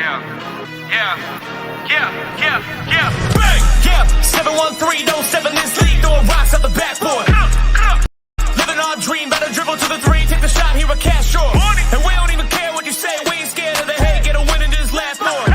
Bang! Yeah, 71307 this league, throwing rocks at the backboard. Living our dream, better dribble to the three, take the shot, here a cash short. And we don't even care what you say, we ain't scared of the hate, get a win in this last board.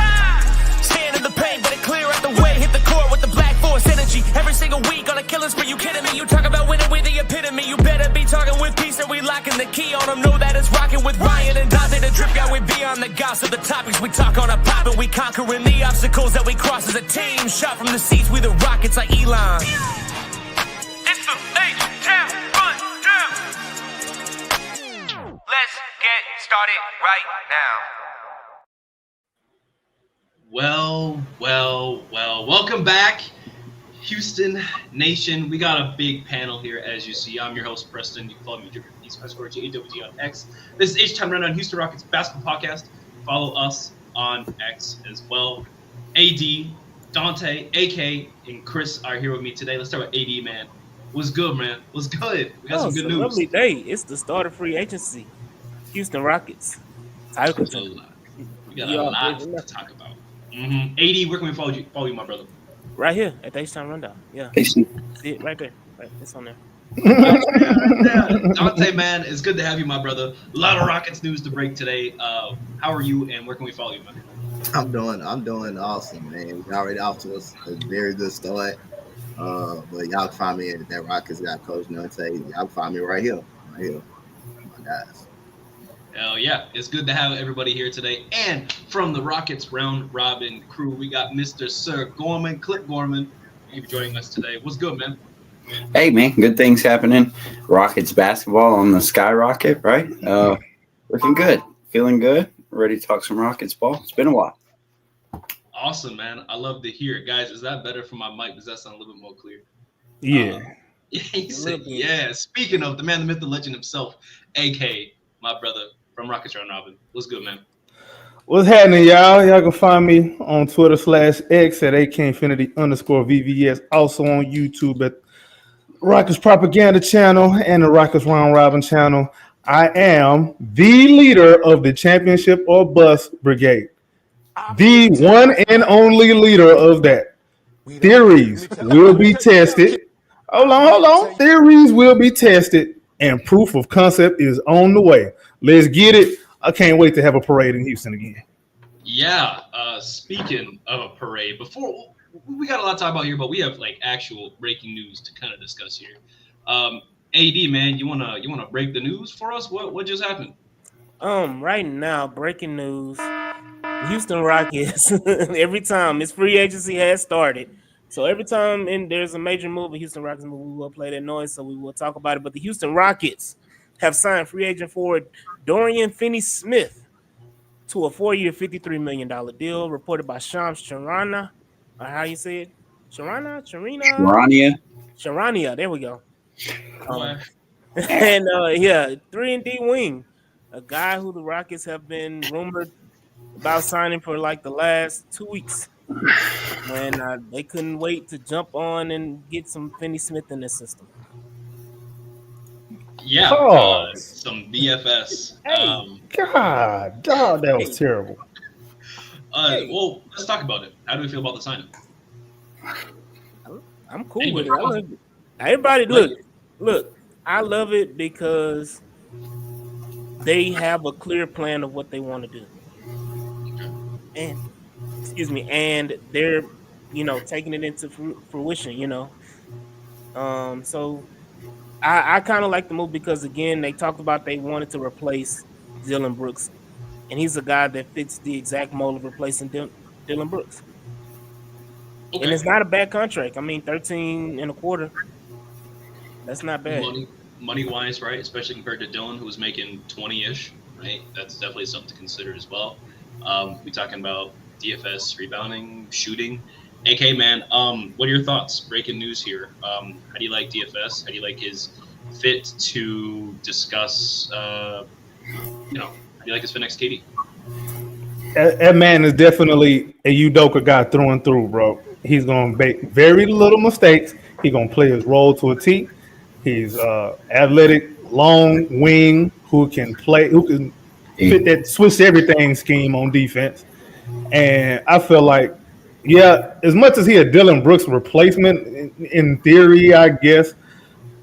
Stand in the paint, better clear out the way, hit the court with the black force energy. Every single week on a killing spree, you kidding me? You talk about winning with the epitome, you better be talking with peace and we locking the key on them. Know that it's rocking with Ryan and Donte, the drip guy, we beyond the gossip, the topics we talk on a pop and we conquering the obstacles that we cross as a team. Shot from the seats, we the Rockets like Elon. It's the H-Town rundown. Let's get started right now. Well. Welcome back, Houston Nation. We got a big panel here, as you see. I'm your host, Preston. You can follow me at _JAWG on X. This is H-Town Rundown, Houston Rockets basketball podcast. Follow us on X as well. AD, Donte, AK, and Chris are here with me today. Let's start with AD, man. What's good, man? What's good? We got some good news. Lovely day. It's the start of free agency. Houston Rockets. We got a lot to talk about. AD, where can we follow you, my brother? Right here at the H-Town Rundown. Yeah. See it right there. Right, it's on there. Donte, man, it's good to have you, my brother. A lot of Rockets news to break today. How are you, and where can we follow you, man? I'm doing awesome, man. We're already off to a very good start. But y'all can find me at that Rockets got Coach Donte. Y'all can find me right here. My guys. Hell yeah, it's good to have everybody here today. And from the Rockets Round Robin crew, we got Mr. Sir Gorman, Clip Gorman. Thank you for joining us today. What's good, man? Hey, man, good things happening. Rockets basketball on the skyrocket, right? Looking good, feeling good, ready to talk some Rockets ball. It's been a while. Awesome, man. I love to hear it. Guys, is that better for my mic? Does that sound a little bit more clear? Yeah. He said, yeah. Speaking of the man, the myth, the legend himself, AK, my brother from Rockets Round Robin. What's good, man? What's happening, y'all? Y'all can find me on Twitter /X at AKinfinity_VVS. Also on YouTube at Rockets Propaganda Channel and the Rockets Round Robin channel. I am the leader of the Championship or Bust Brigade. The one and only leader of that. Theories will be tested. Hold on. Theories will be tested, and proof of concept is on the way. Let's get it. I can't wait to have a parade in Houston again. Yeah. Speaking of a parade, before we got a lot to talk about here, but we have like actual breaking news to kind of discuss here. AD, man, you wanna break the news for us? What just happened? Right now, breaking news. Houston Rockets. Every time it's free agency has started. So every time there's a major move, a Houston Rockets move, we will play that noise, so we will talk about it. But the Houston Rockets have signed free agent forward Dorian Finney-Smith to a 4-year, $53 million deal, reported by Shams Charania. How you say it? Charania? There we go. And 3-and-D wing, a guy who the Rockets have been rumored about signing for like the last 2 weeks. When they couldn't wait to jump on and get some Finney-Smith in the system. Yeah, some BFS. God, dog, that was terrible. Well, let's talk about it. How do we feel about the signing? I'm cool with it. I love it. Everybody, look. I love it because they have a clear plan of what they want to do, and they're taking it into fruition. So I kind of like the move because, again, they talked about they wanted to replace Dillon Brooks, and he's a guy that fits the exact mold of replacing Dillon Brooks. Okay. And it's not a bad contract. I mean, 13 and a quarter. That's not bad. Money-wise, right? Especially compared to Dillon, who was making 20-ish, right? That's definitely something to consider as well. We're talking about DFS, rebounding, shooting. AK, man, what are your thoughts? Breaking news here. How do you like DFS? How do you like his fit to discuss, how do you like his fit next KD? That man is definitely a Udoka guy through and through, bro. He's going to make very little mistakes. He's going to play his role to a T. He's athletic, long wing who can fit that switch everything scheme on defense. And I feel like, yeah, as much as he a Dylan Brooks replacement, in theory, I guess,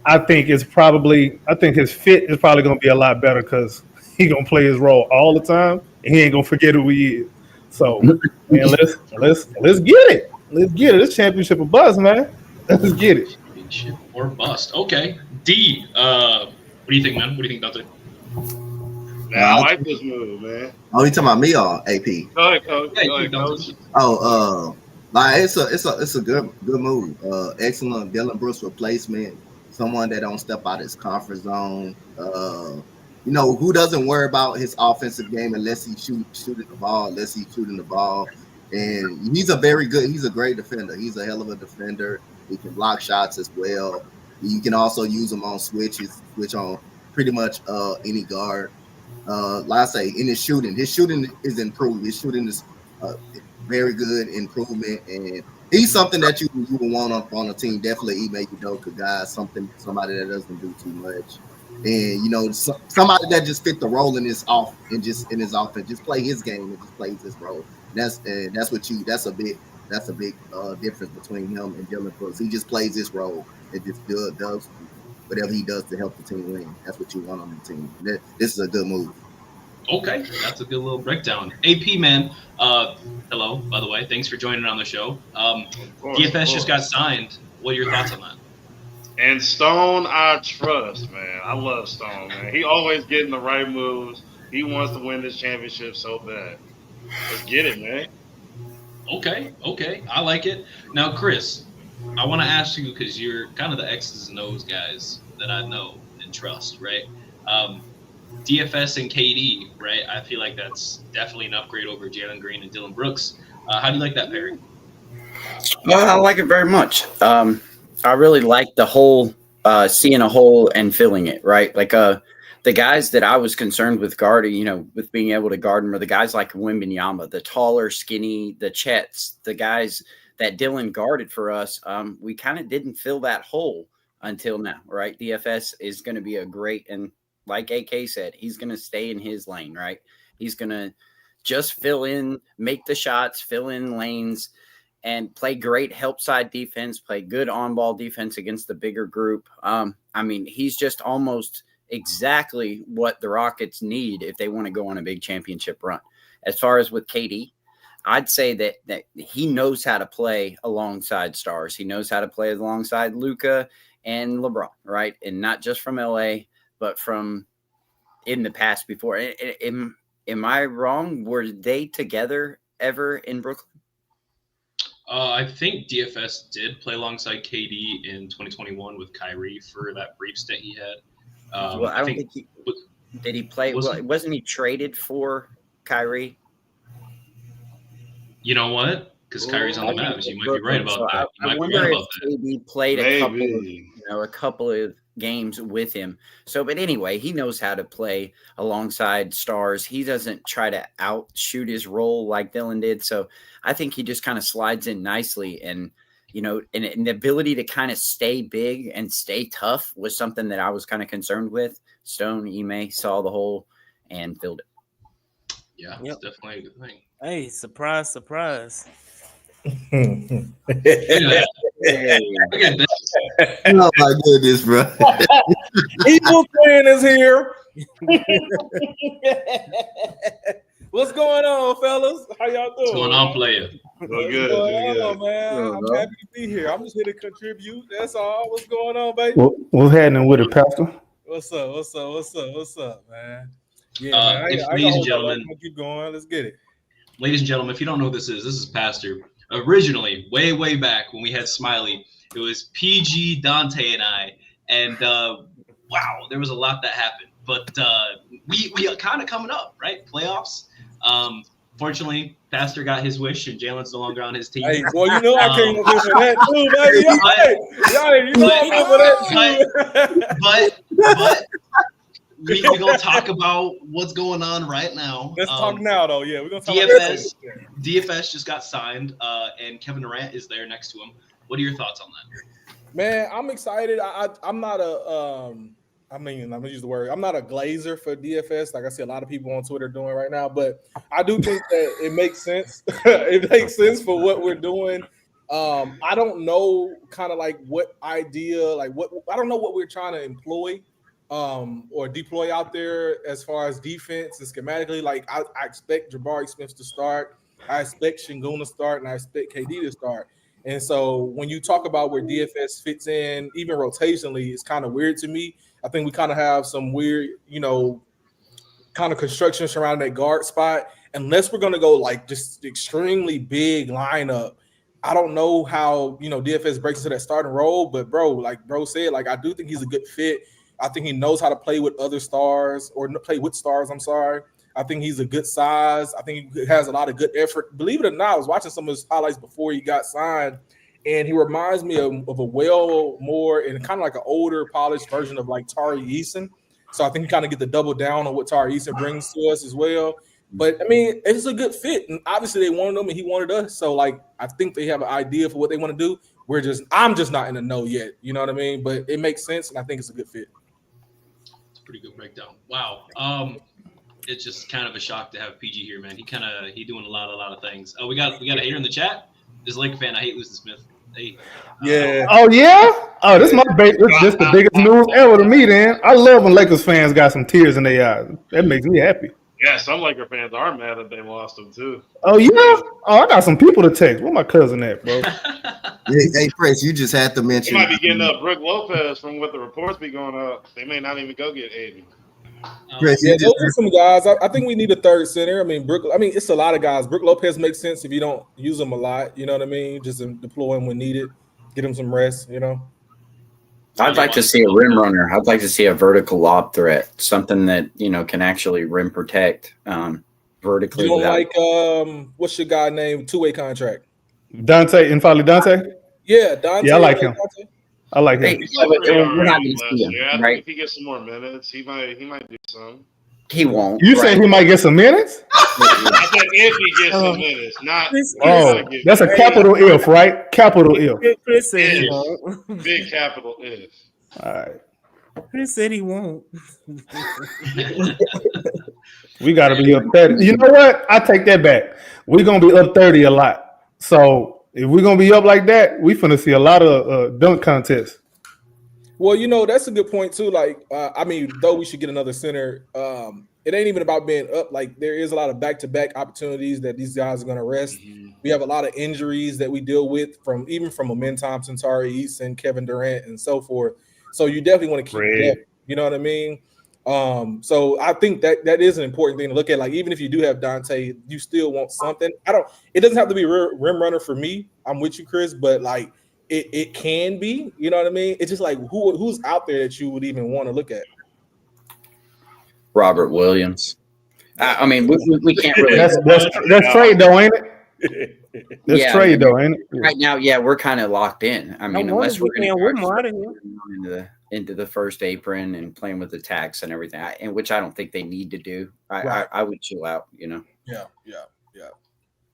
I think his fit is probably going to be a lot better because he going to play his role all the time and he ain't going to forget who he is. So, man, let's get it. Let's get it. This championship a buzz, man. Let's get it. Championship or bust. Okay. D. What do you think, man? What do you think, Donte? Man, I like this move, man. Oh, you talking about me or AP? Go ahead, Coach. Yeah, Go ahead, Coach. Like it's a good move. Excellent Dylan Brooks replacement. Someone that don't step out his comfort zone. Who doesn't worry about his offensive game unless he's shooting the ball, unless he's shooting the ball. And he's a great defender. He's a hell of a defender. He can block shots as well. You can also use him on switch on pretty much any guard. Like I say, in his shooting is improved. His shooting is very good improvement, and he's something that you would want on a team. Definitely Ime Udoka guy, somebody that doesn't do too much, and somebody that just fit the role in his offense, just play his game and just plays his role. That's a big difference between him and Dylan Brooks. He just plays his role and just does whatever he does to help the team win. That's what you want on the team. This is a good move. Okay, that's a good little breakdown. AP, man, hello, by the way. Thanks for joining on the show. DFS just got signed. What are your thoughts on that? And Stone, I trust, man. I love Stone, man. He always getting the right moves. He wants to win this championship so bad. Let's get it, man. Okay. I like it. Now, Chris, I want to ask you because you're kind of the X's and O's guys that I know and trust, right? DFS and KD, right? I feel like that's definitely an upgrade over Jalen Green and Dylan Brooks. How do you like that pairing? I like it very much. I really like the whole seeing a hole and filling it, right? Like the guys that I was concerned with guarding, with being able to guard them are the guys like Wembanyama, the taller, skinny, the Chets, the guys that Dylan guarded for us. We kind of didn't fill that hole until now, right? DFS is going to be a great, and like AK said, he's going to stay in his lane, right? He's going to just fill in, make the shots, fill in lanes, and play great help side defense, play good on-ball defense against the bigger group. He's just almost exactly what the Rockets need if they want to go on a big championship run. As far as with KD, I'd say that he knows how to play alongside stars. He knows how to play alongside Luka and LeBron, right? And not just from LA, but from in the past before. Am I wrong? Were they together ever in Brooklyn? I think DFS did play alongside KD in 2021 with Kyrie for that brief stint he had. I don't think he did. He play? Wasn't he traded for Kyrie? You know what? Because Kyrie's on the Mavs. You might be right about that. I wonder if KD played a couple of games with him. So, but anyway, he knows how to play alongside stars. He doesn't try to outshoot his role like Dylan did. So I think he just kind of slides in nicely. And, and the ability to kind of stay big and stay tough was something that I was kind of concerned with. Stone, Ime saw the hole and filled it. Yeah, it's definitely a good thing. Hey, surprise. Oh my goodness, bro. Evil Twin is here. What's going on, fellas? How y'all doing? What's going on, player? Well, good. Man? I'm happy to be here. I'm just here to contribute. That's all. What's going on, baby? What's happening with it, Pastor? What's up, man? Yeah, ladies and gentlemen, keep going. Let's get it. Ladies and gentlemen, if you don't know who this is Pastor. Originally, way back when we had Smiley, it was PG, Donte, and I. And wow, there was a lot that happened. But we are kind of coming up, right? Playoffs. Fortunately, Pastor got his wish, and Jalen's no longer on his team. Hey, well, you know I came up here for that too, baby. But we're going to talk about what's going on right now. Let's talk now, though. Yeah, we're going to talk DFS. DFS just got signed, and Kevin Durant is there next to him. What are your thoughts on that? Man, I'm excited. I'm not a I mean, I'm gonna use the word. I'm not a glazer for DFS, like I see a lot of people on Twitter doing right now, but I do think that it makes sense. It makes sense for what we're doing. I don't know, kind of like what idea, like what I don't know what we're trying to employ, or deploy out there as far as defense and schematically. Like I expect Jabari Smith to start, I expect Şengün to start, and I expect KD to start. And so when you talk about where DFS fits in, even rotationally, it's kind of weird to me. I think we kind of have some weird, kind of construction surrounding that guard spot. Unless we're going to go like just extremely big lineup, I don't know how, DFS breaks into that starting role. But bro, like bro said, like I do think he's a good fit. I think he knows how to play with other stars or play with stars. I'm sorry. I think he's a good size. I think he has a lot of good effort. Believe it or not, I was watching some of his highlights before he got signed, and he reminds me of a more and kind of like an older, polished version of like Tari Eason. So I think he kind of get the double down on what Tari Eason brings to us as well. But I mean, it's a good fit, and obviously they wanted him, and he wanted us. So like, I think they have an idea for what they want to do. I'm just not in the know yet. You know what I mean? But it makes sense, and I think it's a good fit. It's a pretty good breakdown. Wow. It's just kind of a shock to have PG here, man. He doing a lot of things. We got a hater in the chat. This is a Laker fan. I hate Lewis Smith. Hey. Yeah. Oh yeah. Oh, this is just the biggest news ever to me. Then I love when Lakers fans got some tears in their eyes. That makes me happy. Yeah, some Laker fans are mad that they lost him too. Oh yeah. Oh, I got some people to text. Where my cousin at, bro? Hey, Chris, you just had to They mention. might be getting up Brook Lopez from what the reports be going up. They may not even go get Aiden. Chris, Yeah, you those just are some guys. I think we need a third center. I mean, it's a lot of guys. Brook Lopez makes sense if you don't use him a lot. You know what I mean? Just deploy him when needed, get him some rest. I'd like to see a rim runner. I'd like to see a vertical lob threat, something that can actually rim protect vertically. You don't like what's your guy name? 2-way contract. Donte and finally Donte. Yeah, Donte. Yeah, I like him. Donte? I like him. We're not going to see him, I think right? if he gets some more minutes, he might do some. He won't. You right? say he might get some minutes? I said if he gets some minutes, not. Oh, that's a capital if, right? Capital if. Chris said he won't. Big capital if. All right. Chris said he won't. We got to be up 30. You know what? I take that back. We're going to be up 30 a lot. So if we're going to be up like that, we finna see a lot of dunk contests. Well, that's a good point too. Like, though we should get another center, it ain't even about being up. Like, there is a lot of back-to-back opportunities that these guys are going to rest. Mm-hmm. We have a lot of injuries that we deal with from Amin Thompson, Tari Eason, Kevin Durant, and so forth. So you definitely want to keep depth. You know what I mean? So I think that is an important thing to look at. Like, even if you do have Donte, you still want something. It doesn't have to be a rim runner for me. I'm with you, Chris, but like it can be. You know what I mean? It's just like who's out there that you would even want to look at. Robert Williams. I mean, we can't really. That's trade though, ain't it? That's trade though, ain't it? Right now, yeah, we're kind of locked in. I mean, unless we're going to into the first apron and playing with the tax and everything, and which I don't think they need to do. I would chill out, Yeah.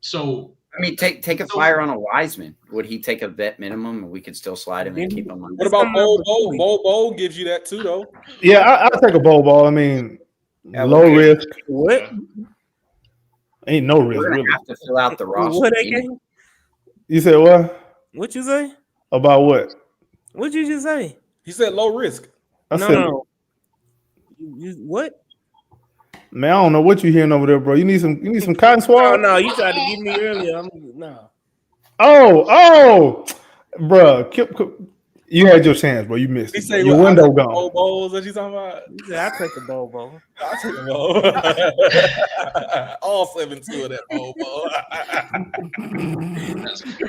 So I mean, take a flyer on a Wiseman. Would he take a vet minimum, and we could still slide him and keep him on? What about Bo gives you that too, though. Yeah, I'll take a ball. I mean, low risk. What? Ain't no risk. We're gonna really. have to fill out the roster. What You said what? What you say? About what? What'd you just say? He said low risk. No. What? Man, I don't know what you hearing over there, bro. You need some cotton swab? No, you tried to get me earlier. No. Oh, bro. You had your chance, bro. You missed it. Your window gone. Bowl bowls that you talking about? He said, I'll take the bowl. I'll take a bowl. All 7-2 of that bowl.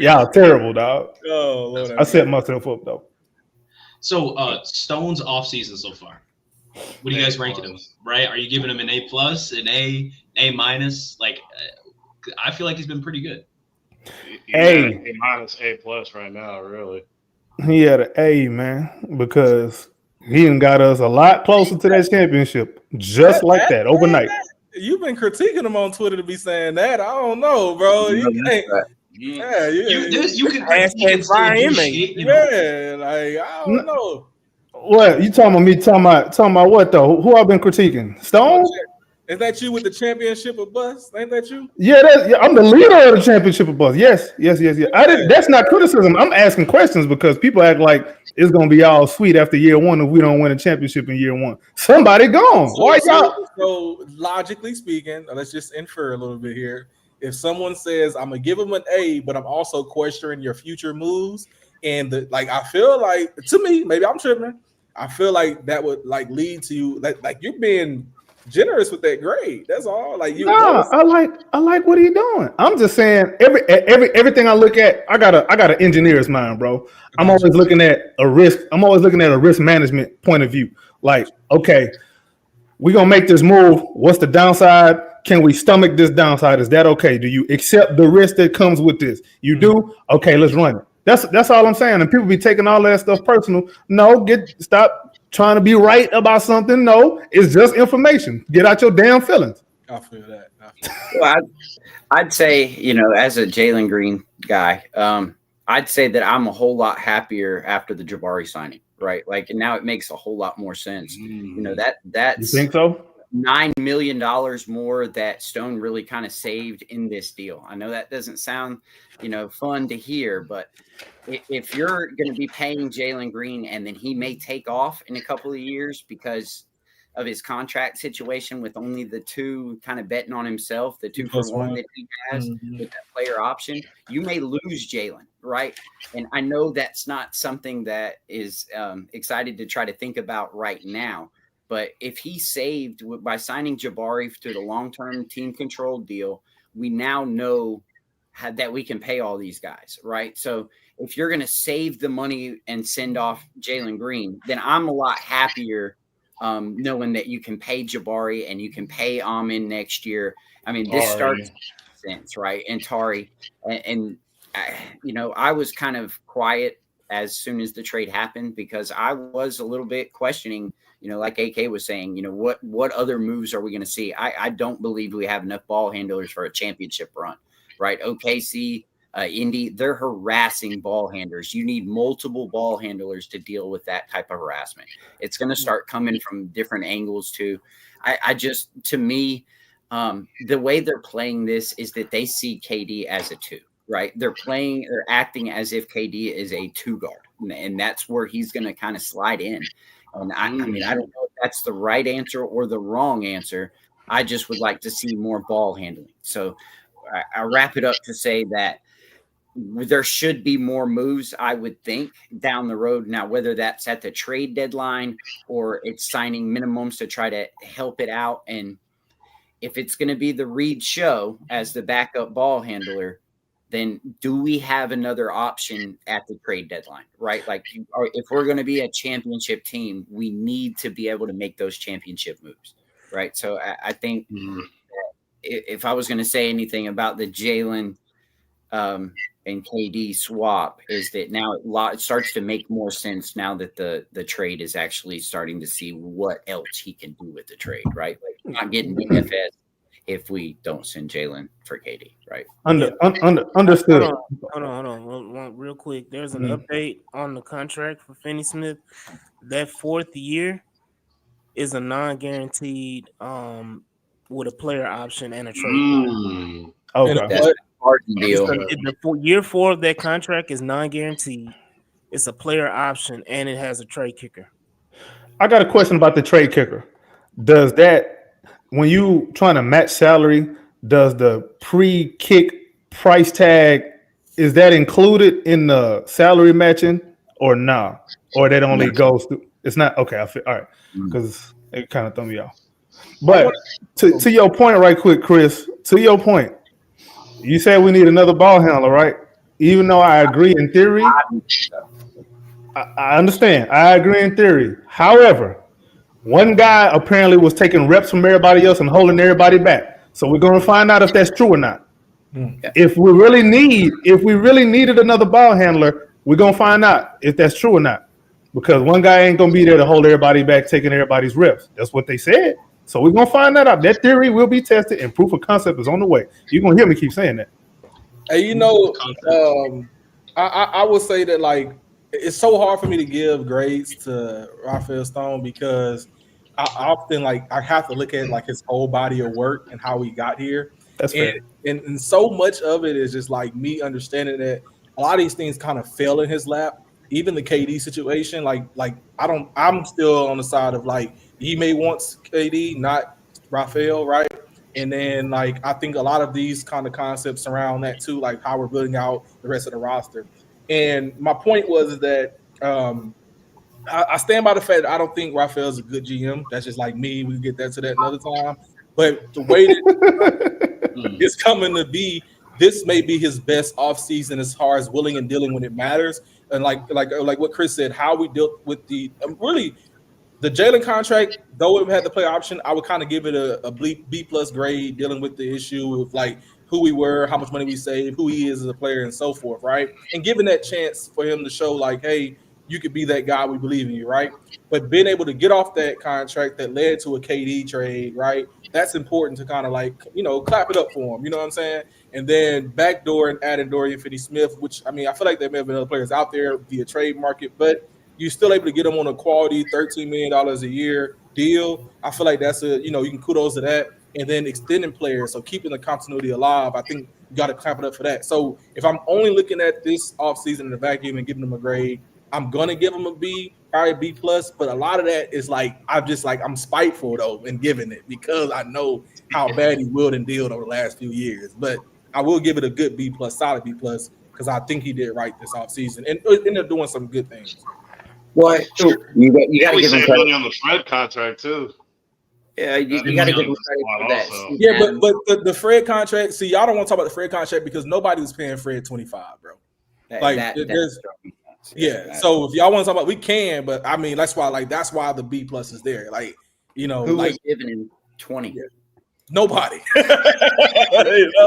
Y'all terrible, dog. Oh, Lord. I set myself up, though. So, Stone's off season so far. What are you guys ranking him? Right? Are you giving him an A+, an A minus? Like, I feel like he's been pretty good. A minus, A+ right now, really. He had an A, man, because he done got us a lot closer to that championship, just like that overnight. You've been critiquing him on Twitter to be saying that. I don't know, bro. You can hashtag fire inmate. Yeah, like I don't know. What you talking about? Me talking about what though? Who I've been critiquing? Stone? Is that you with the championship of bus? Ain't that you? Yeah, I'm the leader of the championship of bus. Yes. I didn't. That's not criticism. I'm asking questions because people act like it's gonna be all sweet after year one if we don't win a championship in year one. Somebody gone. Why y'all? So logically speaking, let's just infer a little bit here. If someone says I'm gonna give them an A, but I'm also questioning your future moves, and I feel like to me, maybe I'm tripping. I feel like that would lead to you like you're being generous with that grade. That's all. Like you. Nah, I like what he doing. I'm just saying everything I look at, I got an engineer's mind, bro. I'm always looking at a risk. I'm always looking at a risk management point of view. Like, okay, we're gonna make this move. What's the downside? Can we stomach this downside? Is that okay? Do you accept the risk that comes with this? You do? Okay, let's run it. That's all I'm saying. And people be taking all that stuff personal. No, stop trying to be right about something. No, it's just information. Get out your damn feelings. I feel that. Well, I'd say, as a Jalen Green guy, I'd say that I'm a whole lot happier after the Jabari signing, right? Like, and now it makes a whole lot more sense. That's you think so? $9 million more that Stone really kind of saved in this deal. I know that doesn't sound, fun to hear, but if you're going to be paying Jalen Green and then he may take off in a couple of years because of his contract situation with only the two kind of betting on himself, the 2-for-1 that he has with that player option, you may lose Jalen, right? And I know that's not something that is excited to try to think about right now. But if he saved by signing Jabari to the long-term team-controlled deal, we now know that we can pay all these guys, right? So if you're going to save the money and send off Jalen Green, then I'm a lot happier knowing that you can pay Jabari and you can pay Amin next year. I mean, this starts sense, right? And Tari. And I was kind of quiet as soon as the trade happened because I was a little bit questioning – like AK was saying, what other moves are we going to see? I don't believe we have enough ball handlers for a championship run, right? OKC, Indy, they're harassing ball handlers. You need multiple ball handlers to deal with that type of harassment. It's going to start coming from different angles too. To me, the way they're playing this is that they see KD as a 2, right? They're acting as if KD is a 2 guard, and that's where he's going to kind of slide in. And I mean, I don't know if that's the right answer or the wrong answer. I just would like to see more ball handling. So I wrap it up to say that there should be more moves, I would think, down the road. Now, whether that's at the trade deadline or it's signing minimums to try to help it out. And if it's going to be the Reed show as the backup ball handler, then do we have another option at the trade deadline, right? Like, if we're going to be a championship team, we need to be able to make those championship moves, right? So I think if I was going to say anything about the Jalen and KD swap, is that now it starts to make more sense now that the trade is actually starting to see what else he can do with the trade, right? Like, not getting DFS if we don't send Jalen for KD, right? Understood. Hold on. One real quick. There's an update on the contract for Finney Smith. That 4th year is a non-guaranteed with a player option and a trade. Okay. That's a hard deal. Year 4 of that contract is non-guaranteed. It's a player option and it has a trade kicker. I got a question about the trade kicker. Does that, when you trying to match salary, does the pre-kick price tag, is that included in the salary matching or nah? Or that only goes through? It's not? Okay, I feel all right, because it kind of threw me off. But to your point right quick, Chris, to your point, you said we need another ball handler, right? Even though I agree in theory, I understand. I agree in theory. However, one guy apparently was taking reps from everybody else and holding everybody back. So we're going to find out if that's true or not. If we really needed another ball handler, we're going to find out if that's true or not. Because one guy ain't going to be there to hold everybody back, taking everybody's reps. That's what they said. So we're going to find that out. That theory will be tested and proof of concept is on the way. You're going to hear me keep saying that. Hey, I would say that, like, it's so hard for me to give grades to Rafael Stone because I often I have to look at like his whole body of work and how he got here. That's And, fair. and so much of it is just like me understanding that a lot of these things kind of fell in his lap. Even the KD situation, I'm still on the side of like he may want KD, not Rafael, right? And then I think a lot of these kind of concepts around that too, like how we're building out the rest of the roster. And my point was that I stand by the fact that I don't think Rafael's a good GM. That's just like me. We can get that to that another time. But the way that it's coming to be, this may be his best offseason as far as willing and dealing when it matters. And like what Chris said, how we dealt with the really the Jalen contract, though it had the play option, I would kind of give it a B plus grade, dealing with the issue of like who we were, how much money we saved, who he is as a player, and so forth, right? And giving that chance for him to show like, hey, you could be that guy, we believe in you, right? But being able to get off that contract that led to a KD trade, right? That's important to kind of clap it up for him, you know what I'm saying? And then backdoor and adding Dorian Finney-Smith, which I mean, I feel like there may have been other players out there via trade market, but you're still able to get them on a quality $13 million a year deal. I feel like that's you can kudos to that. And then extending players, so keeping the continuity alive. I think you got to clap it up for that. So if I'm only looking at this offseason in the vacuum and giving them a grade, I'm gonna give them a B, probably B plus. But a lot of that is I'm spiteful though in giving it because I know how bad he willed and dealed over the last few years. But I will give it a good B plus, solid B plus, because I think he did right this offseason and ended up doing some good things. Well, you got to We give him saved credit. money on the Fred contract too. Yeah, you got to give him credit for that. Also. Yeah, but the Fred contract. See, y'all don't want to talk about the Fred contract because nobody was paying Fred 25, bro. So if y'all want to talk about, we can, but I mean that's why the B plus is there. Who was giving him 20? Yeah. Nobody. You know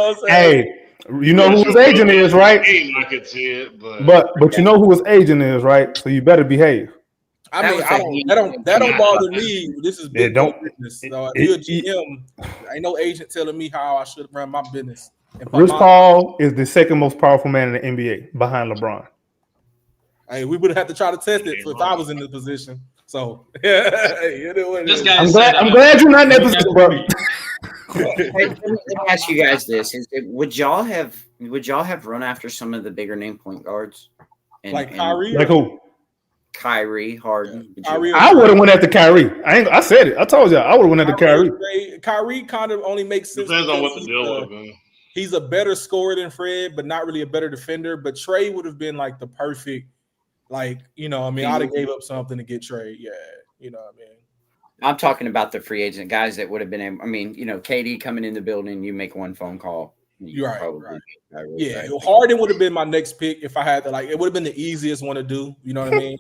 what I'm saying? Hey, you know who his agent is, right? I could see it, but you know who his agent is, right? So you better behave. I mean, that don't bother me. This is big business. So if you're a GM, ain't no agent telling me how I should run my business. Rich Paul is the second most powerful man in the NBA behind LeBron. Hey, we would have to try to test it if I was in the position. So I'm glad you're not in that position, bro. Let me ask you guys this: would y'all have run after some of the bigger name point guards? Like Kyrie? Like who? Kyrie, Harden. Kyrie, I would have went after Kyrie. I said it. I told you I would have went after Kyrie. Kyrie kind of only makes sense. Depends on what the deal would have been. He's a better scorer than Fred, but not really a better defender. But Trey would have been like the perfect, I'd have gave up something to get Trey. Yeah, you know what I mean. I'm talking about the free agent guys that would have been. KD coming in the building, you make one phone call. You're right. Yeah, Harden would have been my next pick if I had to. It would have been the easiest one to do. You know what I mean?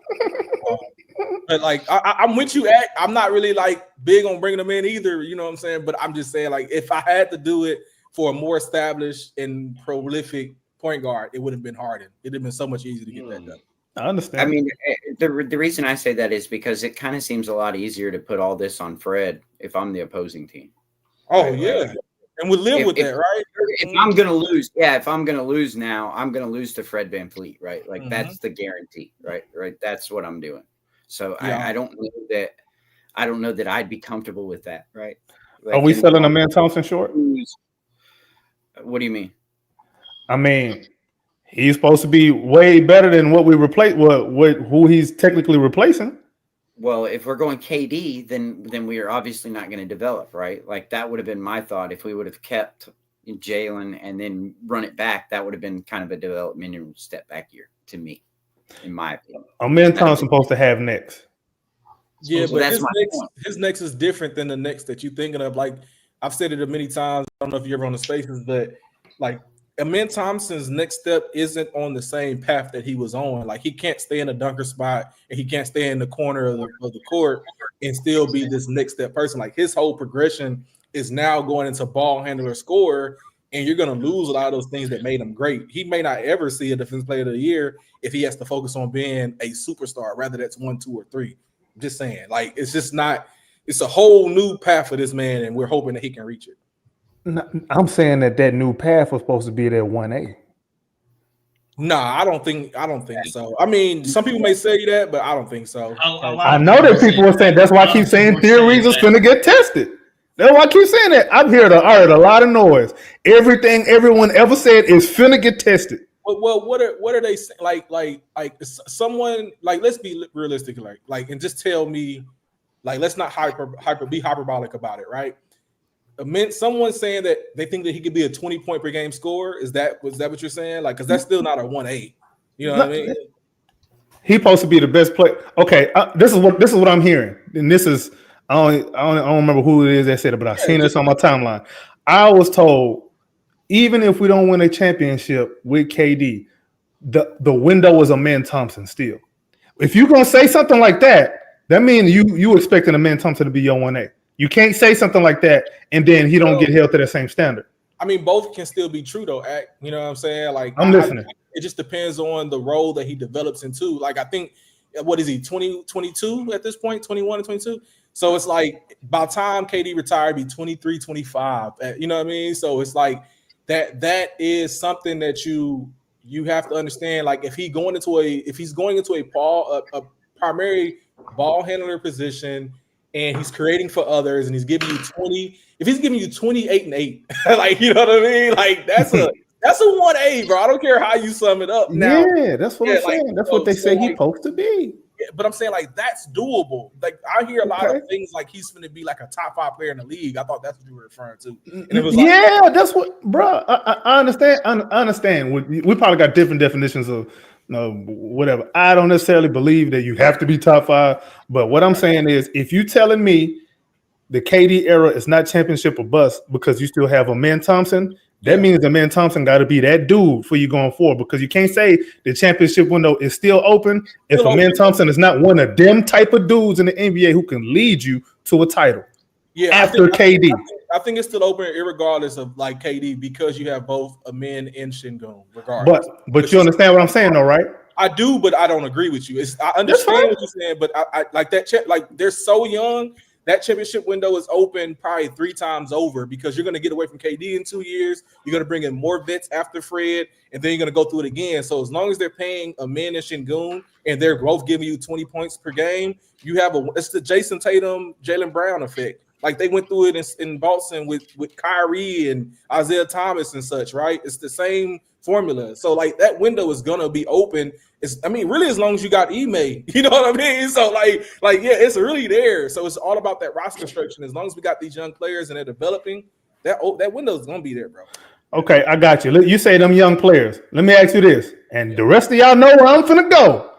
But I'm with you. I'm not really big on bringing them in either. You know what I'm saying? But I'm just saying, if I had to do it for a more established and prolific point guard, it would have been Harden. It'd have been so much easier to get that done. I understand. I mean, the reason I say that is because it kind of seems a lot easier to put all this on Fred if I'm the opposing team. Oh, right, yeah. Right. And we live with that, right? If I'm going to lose, if I'm going to lose now, I'm going to lose to Fred VanVleet, right? That's the guarantee, right? That's what I'm doing. So I don't know that I'd be comfortable with that, right? Are we selling a man Thompson short? What do you mean? I mean, he's supposed to be way better than what we replace. Who he's technically replacing. Well, if we're going KD, then we are obviously not going to develop, right? That would have been my thought. If we would have kept Jalen and then run it back, that would have been kind of a developmental step back year to me, in my opinion. Amen Thompson's supposed to have next. Yeah, but his next is different than the next that you're thinking of. I've said it many times. I don't know if you're ever on the spaces, but Amen Thompson's next step isn't on the same path that he was on. He can't stay in a dunker spot and he can't stay in the corner of the court and still be this next step person. His whole progression is now going into ball handler scorer, and you're going to lose a lot of those things that made him great. He may not ever see a defensive player of the year if he has to focus on being a superstar, rather that's 1, 2, or 3. I'm just saying, it's just not. It's a whole new path for this man, and we're hoping that he can reach it. I'm saying that new path was supposed to be that 1A. Nah, I don't think so. I mean, some people may say that, but I don't think so. A lot I of know that people say were saying that's why I A lot keep of people saying were theories is saying finna get tested. That's why I keep saying that. I heard a lot of noise. Everything everyone ever said is finna get tested. Well, what are they saying? Like someone like, let's be realistic, like and just tell me, like, let's not be hyperbolic about it, right? Someone saying that they think that he could be a 20-point per game scorer. Was that what you're saying? Like, because that's still not a 1-8. You know what I mean? He supposed to be the best player. Okay, this is what I'm hearing, and this is I don't remember who it is that said it, but I've seen this on my timeline. I was told even if we don't win a championship with KD, the window is Amen Thompson still. If you're gonna say something like that, that means you expecting Amen Thompson to be your 1A. You can't say something like that and then he don't get held to the same standard. I mean, both can still be true though. You know what I'm saying? Like, I'm listening. It just depends on the role that he develops into. Like, I think, what is he, 22 at this point, 21 and 22? So it's like by the time KD retired, be 23, 25. You know what I mean? So it's like that is something that you have to understand. Like, if he's going into a primary ball handler position, and he's creating for others, and he's giving you 20. If he's giving you 28 and 8, like, you know what I mean? Like, that's a 1A, bro. I don't care how you sum it up. Now, yeah, that's what I'm saying. That's what they say he's supposed to be. Yeah, but I'm saying, like, that's doable. Like, I hear a lot of things like he's going to be like a top 5 player in the league. I thought that's what you were referring to. And it was like, yeah, that's what, bro. I understand. I understand. We probably got different definitions of whatever. I don't necessarily believe that you have to be top 5, but what I'm saying is, if you telling me the KD era is not championship or bust because you still have Amen Thompson, that means Amen Thompson got to be that dude for you going forward, because you can't say the championship window is still open if Amen Thompson is not one of them type of dudes in the NBA who can lead you to a title. Yeah, after KD. I think it's still open regardless of like KD, because you have both Amen and Şengün regardless. But you understand what I'm saying though, right? I do, but I don't agree with you. I understand what you're saying, but I like that. Like, they're so young. That championship window is open probably 3 times over, because you're going to get away from KD in 2 years. You're going to bring in more vets after Fred, and then you're going to go through it again. So as long as they're paying Amen and Şengün, and they're both giving you 20 points per game, you have it's the Jason Tatum, Jaylen Brown effect. Like, they went through it in Boston with Kyrie and Isaiah Thomas and such, right? It's the same formula. So, like, that window is going to be open. Really, as long as you got Ime, you know what I mean? So, like, yeah, it's really there. So it's all about that roster construction. As long as we got these young players and they're developing, that window is going to be there, bro. Okay, I got you. You say them young players. Let me ask you this, and the rest of y'all know where I'm finna go.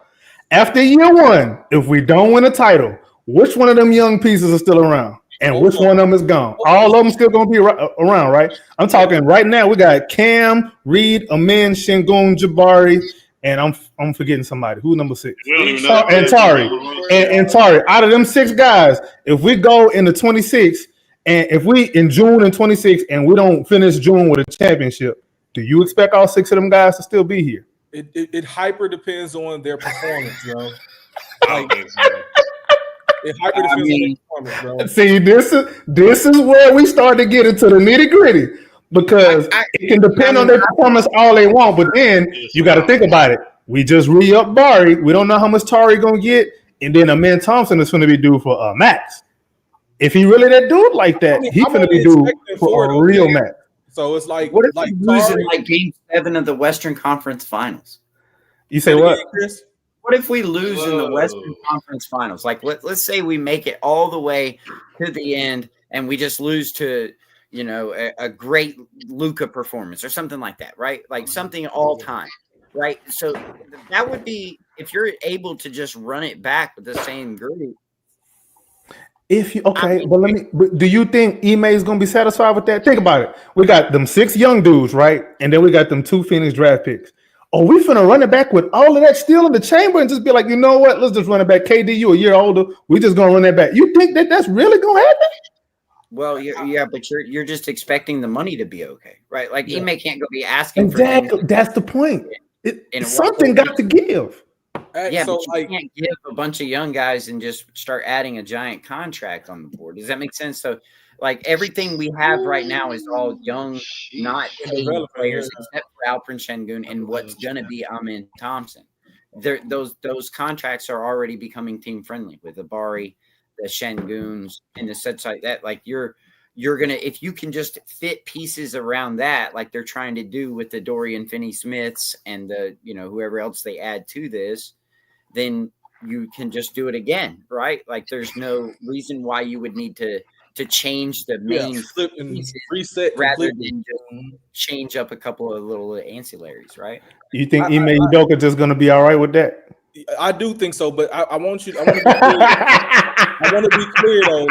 After year 1, if we don't win a title, which one of them young pieces are still around? And which one of them is gone? All of them still going to be around, right? I'm talking right now. We got Cam, Reed, Amen, Şengün, Jabari, and I'm forgetting somebody. Who's number 6? And Tari. And Tari. Out of them 6 guys, if we go into 26, and if we in June in 26 and we don't finish June with a championship, do you expect all 6 of them guys to still be here? It hyper depends on their performance, bro. It hyper depends on their performance, bro. See, this is where we start to get into the nitty gritty, because it can depend on their performance all they want, but then you got to think about it. We just re-up Bari. We don't know how much Tari gonna get, and then Amen Thompson is going to be due for max. If he really that dude like that, he's going to be due for a real max. So it's like, what if we lose in like Game 7 of the Western Conference Finals? You say what? Chris? What if we lose in the Western Conference Finals? Like, let's say we make it all the way to the end and we just lose to, a great Luka performance or something like that, right? Like something all time, right? So that would be, if you're able to just run it back with the same group. But do you think Ime is going to be satisfied with that? Think about it. We got them 6 young dudes, right? And then we got them 2 Phoenix draft picks. Are we finna run it back with all of that still in the chamber and just be like, you know what? Let's just run it back. KD, you a year older. We just gonna run that back. You think that's really gonna happen? Well, yeah, but you're just expecting the money to be okay, right? Like Ime can't go be asking for exactly. That's the point. Something got to give. Yeah, so but you can't give a bunch of young guys and just start adding a giant contract on the board. Does that make sense? So, Like everything we have right now is all young, not In paid development, players, yeah. except for Alperen Şengün and what's gonna be Amin Thompson. Those contracts are already becoming team friendly with the Bari, the Şengüns, and the sets like that. Like you're gonna, if you can just fit pieces around that, like they're trying to do with the Dorian Finney-Smiths and the whoever else they add to this, then you can just do it again, right? Like there's no reason why you would need to change the main flip and pieces reset rather completely. than just change up a couple of little ancillaries, right? You think Ime Udoka just gonna be all right with that? I do think so, but I want you. I want to be clear. I want to be clear though,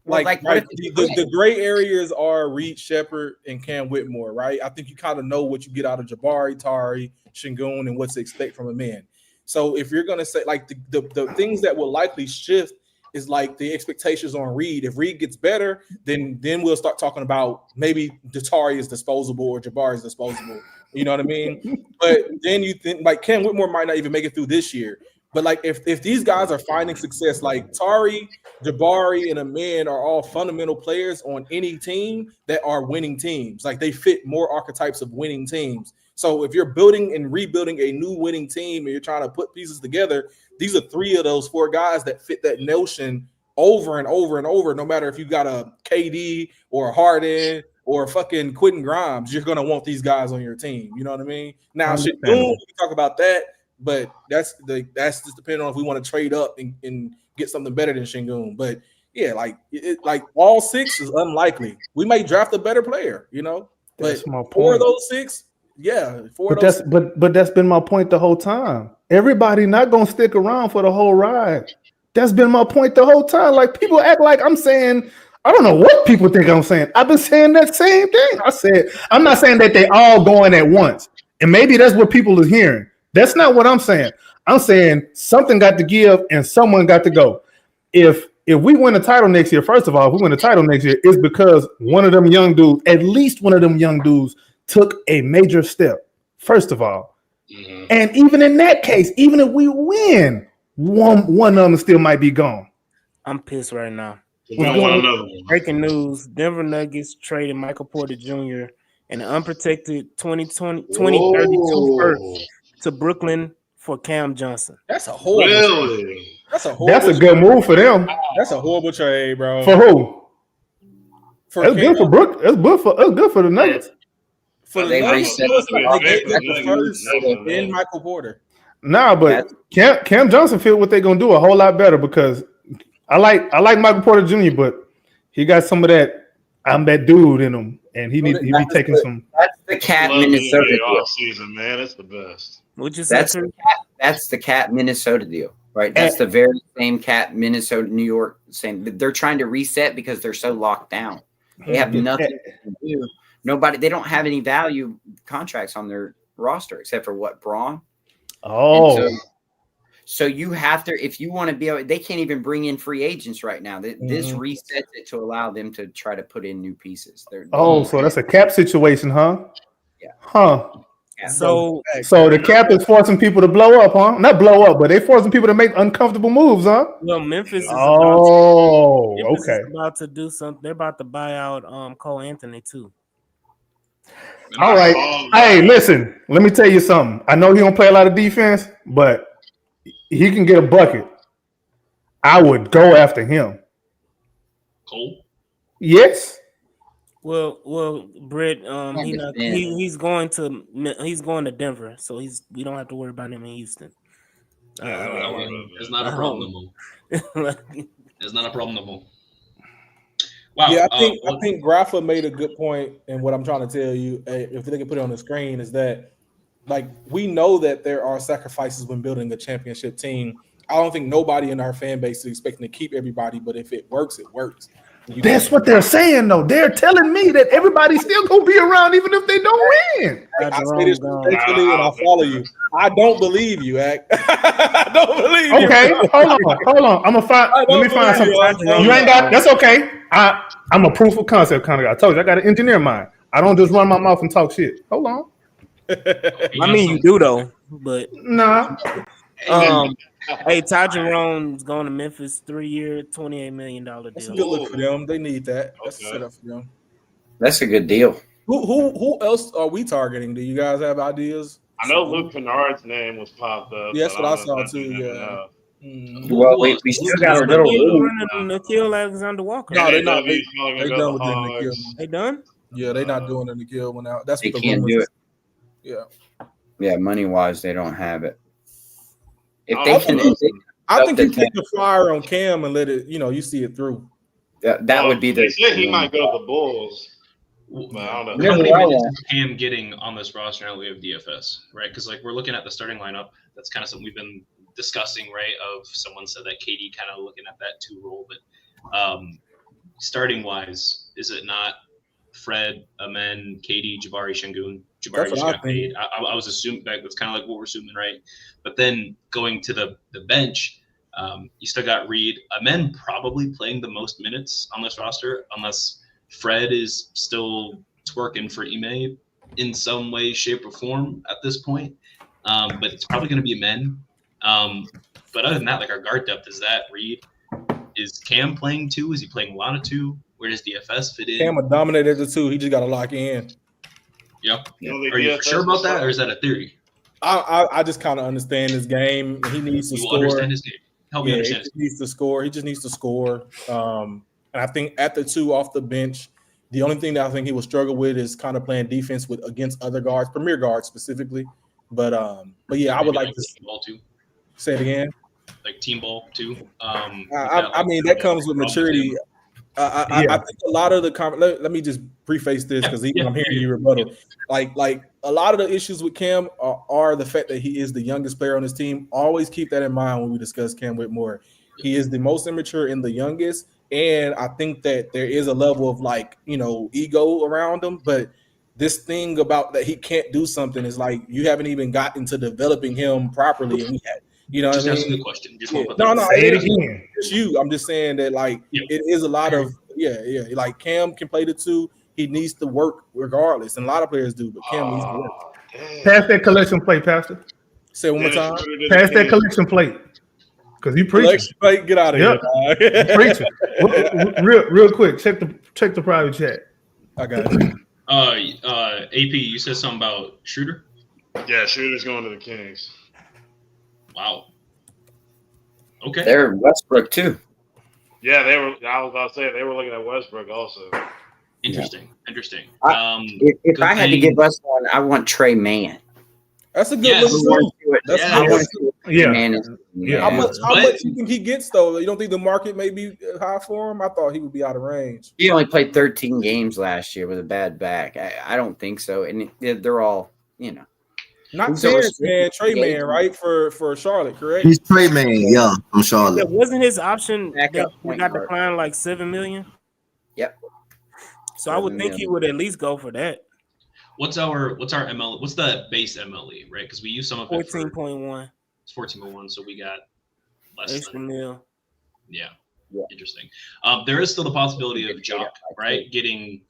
like the gray areas are Reed Shepherd and Cam Whitmore, right? I think you kind of know what you get out of Jabari, Tari, Şengün, and what to expect from a man. So if you're gonna say like the things that will likely shift is like the expectations on Reed. If Reed gets better, then we'll start talking about maybe Tari is disposable or Jabari is disposable. You know what I mean? But then you think like Cam Whitmore might not even make it through this year. But like if these guys are finding success, like Tari, Jabari, and Amin are all fundamental players on any team that are winning teams. Like they fit more archetypes of winning teams. So if you're building and rebuilding a new winning team and you're trying to put pieces together, these are 3 of those 4 guys that fit that notion over and over and over. No matter if you got a KD or a Harden or a fucking Quentin Grimes, you're gonna want these guys on your team. You know what I mean? Now, Şengün, we can talk about that, but that's just depending on if we want to trade up and get something better than Şengün. But yeah, like all 6 is unlikely. We may draft a better player, but That's my 4 point. of those 6. Yeah, but that's been my point the whole time. Everybody not gonna stick around for the whole ride. That's been my point the whole time. Like people act like I'm saying, I don't know what people think I'm saying. I've been saying that same thing. I said I'm not saying that they all going at once, and maybe that's what people are hearing. That's not what I'm saying. I'm saying something got to give and someone got to go. If we win a title next year, first of all, if we win a title next year, it's because one of them young dudes, at least one of them young dudes, took a major step, first of all. Mm-hmm. And even in that case, even if we win, one of them still might be gone. I'm pissed right now. Breaking news, Denver Nuggets traded Michael Porter Jr. and an unprotected 2032 first to Brooklyn for Cam Johnson. That's a horrible trade. That's a good move for them. That's a horrible trade, bro. For who? That's good for Brook. That's good for the Nuggets. For the Nuggets, the first in Michael Porter. Nah, but Cam Johnson feel what they're gonna do a whole lot better because I like Michael Porter Jr., but he got some of that I'm that dude in him, and he be taking some. That's the Cat Minnesota deal. Season, man, that's the best. What'd you say? That's the Cat Minnesota deal, right? That's the very same Cat Minnesota, New York. Same. They're trying to reset because they're so locked down. They have nothing to do. Nobody. They don't have any value contracts on their roster except for what Braun. Oh. So you have to, if you want to be able, they can't even bring in free agents right now. This resets it to allow them to try to put in new pieces. So that's a cap situation, huh? Yeah. Huh. Yeah. So the cap is forcing people to blow up, huh? Not blow up, but they're forcing people to make uncomfortable moves, huh? Well, Memphis is about to do something. They're about to buy out Cole Anthony too. All right. Hey, listen, let me tell you something. I know he don't play a lot of defense, but he can get a bucket. I would go after him. Cole? Yes. Well, Britt, he's going to Denver, so we don't have to worry about him in Houston. It's not a problem no more. It's not a problem no more. Wow. Yeah, I think Graffa made a good point, and what I'm trying to tell you, if they can put it on the screen, is that like we know that there are sacrifices when building a championship team. I don't think nobody in our fan base is expecting to keep everybody, but if it works, it works. That's what they're saying, though. They're telling me that everybody's still gonna be around even if they don't win. I say this respectfully, and I follow you. I don't believe you, Ak. I don't believe you. Okay, hold on. Let me find something. You ain't got. That's okay. I'm a proof of concept kind of guy. I told you I got an engineer mind. I don't just run my mouth and talk shit. Hold on. I mean, you do though, but nah. Hey, Ty Jerome's going to Memphis, 3-year, $28 million That's a deal. good look for them. They need that. That's a Okay. setup for them. That's a good deal. Who else are we targeting? Do you guys have ideas? I know Luke Kennard's name was popped up. Yeah, that's but what I don't know saw if that's too. even Yeah. enough. Well, Who else? we Who's still got our coming? little Nikhil league. running Nikhil Alexander Walker. No, they not. NAW probably They gonna go done to with the the Hogs. Nikhil. They done? Yeah, they not doing the Nikhil one out. That's They what the can't rumors do is. it. Yeah. Yeah, money wise, they don't have it. If I they can, think- I think the you kick the fire on Cam and let it. You see it through. that would be They the. said he might go to the Bulls. But I don't know. How many Yeah, well, minutes is Cam getting on this roster now that we have DFS, right? Because like we're looking at the starting lineup. That's kind of something we've been discussing, right? Of someone said that KD kind of looking at that 2 role, but starting wise, is it not Fred, Amen, KD, Jabari, Şengün? Jabari That's just what I got think. paid. I was assuming that that's kind of like what we're assuming, right? But then going to the bench, you still got Reed. Amen probably playing the most minutes on this roster, unless Fred is still twerking for Ime in some way, shape, or form at this point. But it's probably going to be Amen. But other than that, like our guard depth is that Reed. Is Cam playing 2? Is he playing a lot of 2? Where does DFS fit in? Cam will dominate as a 2. He just got to lock in. Yep. You don't think Are you DFS sure about is that, or is that a theory? I just kind of understand his game. He needs to You score. understand his game. Help me Yeah, he understand his just needs to score. He just needs to score. And I think at the 2 off the bench, the only thing that I think he will struggle with is kind of playing defense against other guards, premier guards specifically. But yeah, I would like to team ball too, say it again. like team ball too. I mean, that comes with maturity. I think a lot of the let me just preface this because I'm hearing you rebuttal. Like a lot of the issues with Cam are the fact that he is the youngest player on his team. Always keep that in mind when we discuss Cam Whitmore. He is the most immature and the youngest, and I think that there is a level of ego around him. But this thing about that he can't do something is like you haven't even gotten to developing him properly, and we had. You know just what I ask mean? the question. Just Yeah. put No, that Say it again. it's you. I'm just saying that it is a lot of like Cam can play the 2. He needs to work regardless, and a lot of players do, but Cam needs to work. Pass that collection plate, Pastor. Say it one more time. Pass that collection plate. Because you preaching. Collection plate, get out of Yep. here. You preaching. Real quick, check the private chat. I got it. AP, you said something about Shooter. Yeah, Shooter's going to the Kings. Wow. Okay. They're Westbrook too. Yeah, they were. I was about to say they were looking at Westbrook also. Interesting. If I had to give us one, I want Trey Mann. That's a good Yes. look too. That's Yes. I want good. to see what Yeah. Man is. Yeah. How much But- you think he gets though? You don't think the market may be high for him? I thought he would be out of range. He only played 13 games last year with a bad back. I don't think so. And they're all, Not He's a Terrence, man. restricted Trey free Man, agent. right? For Charlotte, correct? He's Trey Man, yeah, from Charlotte. That wasn't his option that Backup he point got guard. declined like $7 million. Yep. So I would $7 think he million. would at least go for that. What's our ML? What's the base MLE, right? Because we use some of it for 14.1 it's 14.1, so we got less extra than mil. Yeah. Interesting. There is still the possibility of Jock, right, getting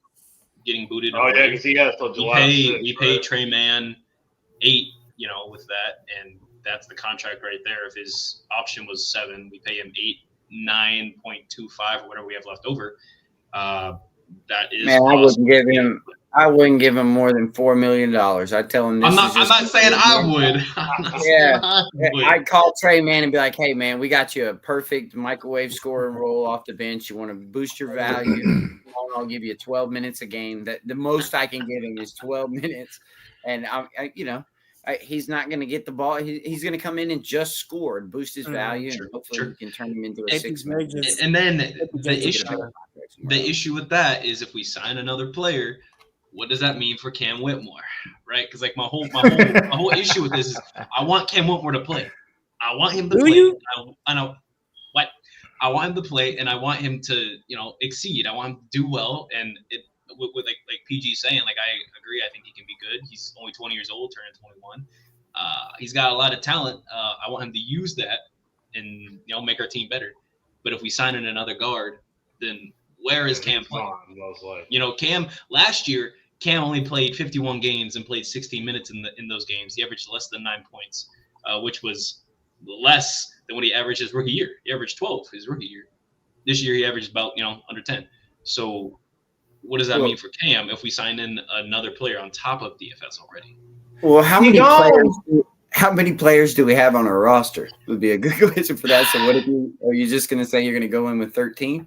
booted. Oh yeah, because he has till July. 6th, we pay right? Trey Man 8, with that, and that's the contract right there. If his option was 7, we pay him 8, 9.25 or whatever we have left over. That is. Man, possible. I wouldn't give him more than $4 million. I'd tell him this. I'm not saying I would. I'd call Trey Man and be like, "Hey man, we got you a perfect microwave scoring role off the bench. You want to boost your value? I'll give you 12 minutes a game. That the most I can give him is 12 minutes, and he's not going to get the ball. He's going to come in and just score and boost his value, and hopefully we can turn him into a 6-man. And then the issue with that is if we sign another player, what does that mean for Cam Whitmore, right? Because like my whole issue with this is I want Cam Whitmore to play. I want him to play. You? I know what I want him to play, and I want him to exceed. I want him to do well, and with like PG saying, like I agree. I think he can be good. He's only 20 years old, turning 21. He's got a lot of talent. I want him to use that and make our team better. But if we sign in another guard, then where is Cam playing? Cam last year. Cam only played 51 games and played 16 minutes in those games. He averaged less than 9 points, which was less than what he averaged his rookie year. He averaged 12 his rookie year. This year he averaged about under 10. So what does that mean for Cam if we sign in another player on top of DFS already? Well, how many players do we have on our roster? Would be a good question for that. So what if are you just going to say you're going to go in with 13?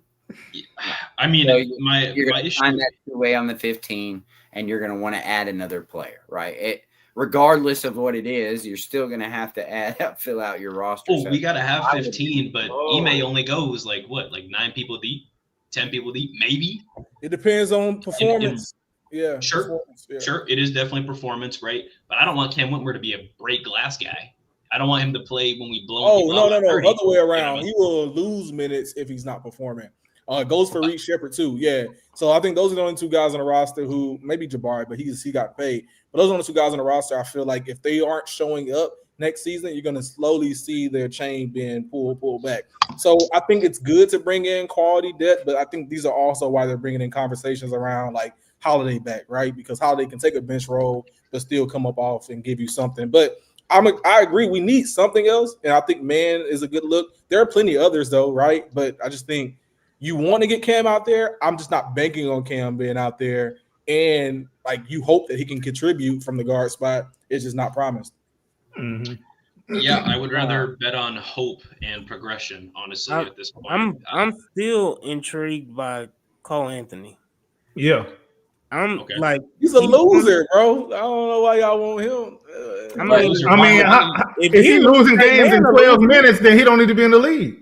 I mean, my issue sign that two-way on the 15, and you're going to want to add another player, right? Regardless of what it is, you're still going to have to fill out your roster. Oh, we got to have 15, but Ime only goes like 9 people deep, 10 people deep, maybe. It depends on performance. Yeah, sure. It is definitely performance, right? But I don't want Cam Whitmore to be a break glass guy. I don't want him to play when we blow. Oh, no, other way around. He will lose minutes if he's not performing. Goes for Reed Shepard too. Yeah. So I think those are the only two guys on the roster who maybe Jabari, but he got paid. But those are the two guys on the roster. I feel like if they aren't showing up next season, you're going to slowly see their chain being pulled back. So I think it's good to bring in quality depth, but I think these are also why they're bringing in conversations around like Holiday back, right? Because Holiday can take a bench role but still come up off and give you something. But I agree. We need something else, and I think man is a good look. There are plenty of others though, right? But I just think you want to get Cam out there. I'm just not banking on Cam being out there, and like you hope that he can contribute from the guard spot. It's just not promised. Mm-hmm. Yeah, I would rather bet on hope and progression, honestly, at this point. I'm still intrigued by Cole Anthony. Yeah. I'm like he's a loser, bro. I don't know why y'all want him. If he's losing games in 12 minutes, then he don't need to be in the league.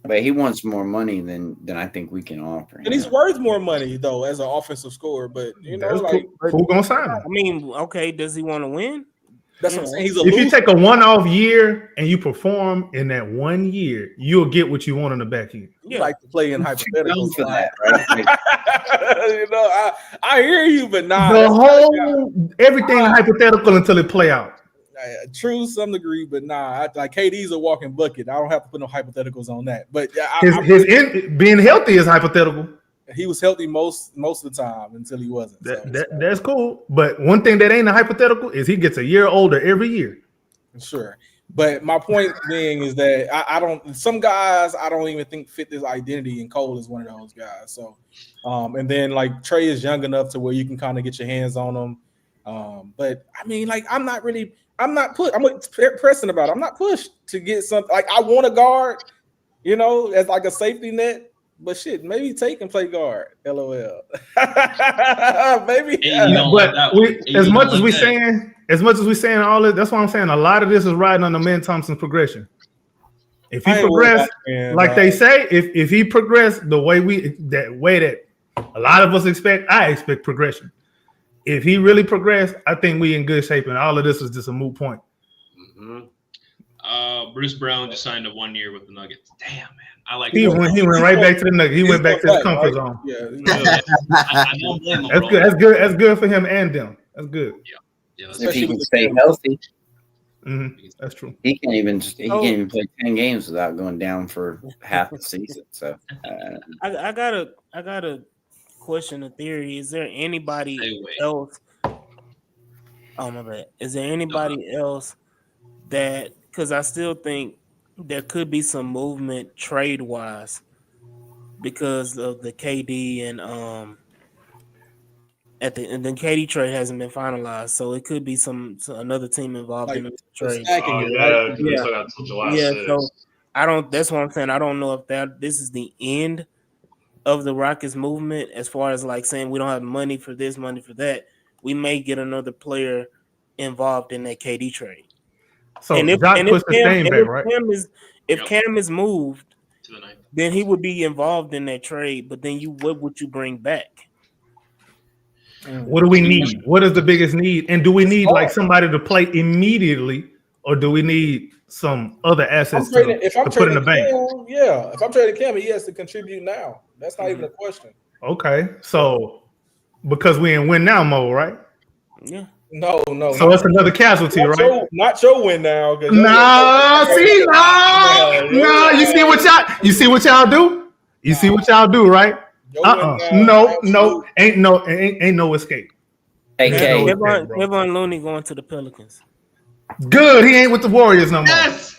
But he wants more money than I think we can offer him. And he's worth more money though as an offensive scorer. But who gonna sign him? I mean, okay, does he want to win? That's what I'm saying. If you take a one-off year and you perform in that 1 year, you'll get what you want on the back end. You like to play in hypotheticals for that, right? I hear you, but everything hypothetical until it play out. True, some degree, but like KD's a walking bucket. I don't have to put no hypotheticals on that. But being healthy is hypothetical. He was healthy most of the time until he wasn't. That's cool. But one thing that ain't a hypothetical is he gets a year older every year. Sure. But my point being is that I don't. Some guys I don't even think fit this identity, and Cole is one of those guys. So, and then like Trey is young enough to where you can kind of get your hands on him. But I mean, like I'm not put. I'm with Preston about it. I'm not pushed to get something. Like I want a guard, as like a safety net. But shit, maybe take and play guard. LOL. Maybe. As much as we saying all this, that's why I'm saying a lot of this is riding on the Man Thompson's progression. If he progress, they say, if he progress the way that a lot of us expect, I expect progression. If he really progressed, I think we in good shape, and all of this is just a moot point. Mm-hmm. Bruce Brown just signed a 1 year with the Nuggets. Damn, man. I like he went right back to the Nuggets. He went back to the comfort zone. Yeah. I don't blame him. That's good. That's good for him and them. That's good. Yeah. If he can stay healthy. Mm-hmm. That's true. He can't even play 10 games without going down for half the season. So I got a question, a theory. Is there anybody else? Oh my bad. Is there anybody else that? Because I still think there could be some movement trade wise because of the KD and the KD trade hasn't been finalized, so it could be another team involved in the trade. So That's what I'm saying. I don't know if this is the end of the Rockets movement as far as like saying we don't have money for this, money for that. We may get another player involved in that KD trade. So if Cam is moved to the 9th, then he would be involved in that trade. But then what would you bring back? What do we need? What is the biggest need? And do we need like somebody to play immediately, or do we need some other assets to put in the bank? If I'm trading Cam, he has to contribute now. That's not even a question. Okay, so because we in win now mode, right? Yeah. No. So it's another casualty, right? Not your win now. No. You see what y'all do? You see what y'all do, right? No. Ain't no escape. Hey, Kevin Looney going to the Pelicans. Good. He ain't with the Warriors no more. Yes.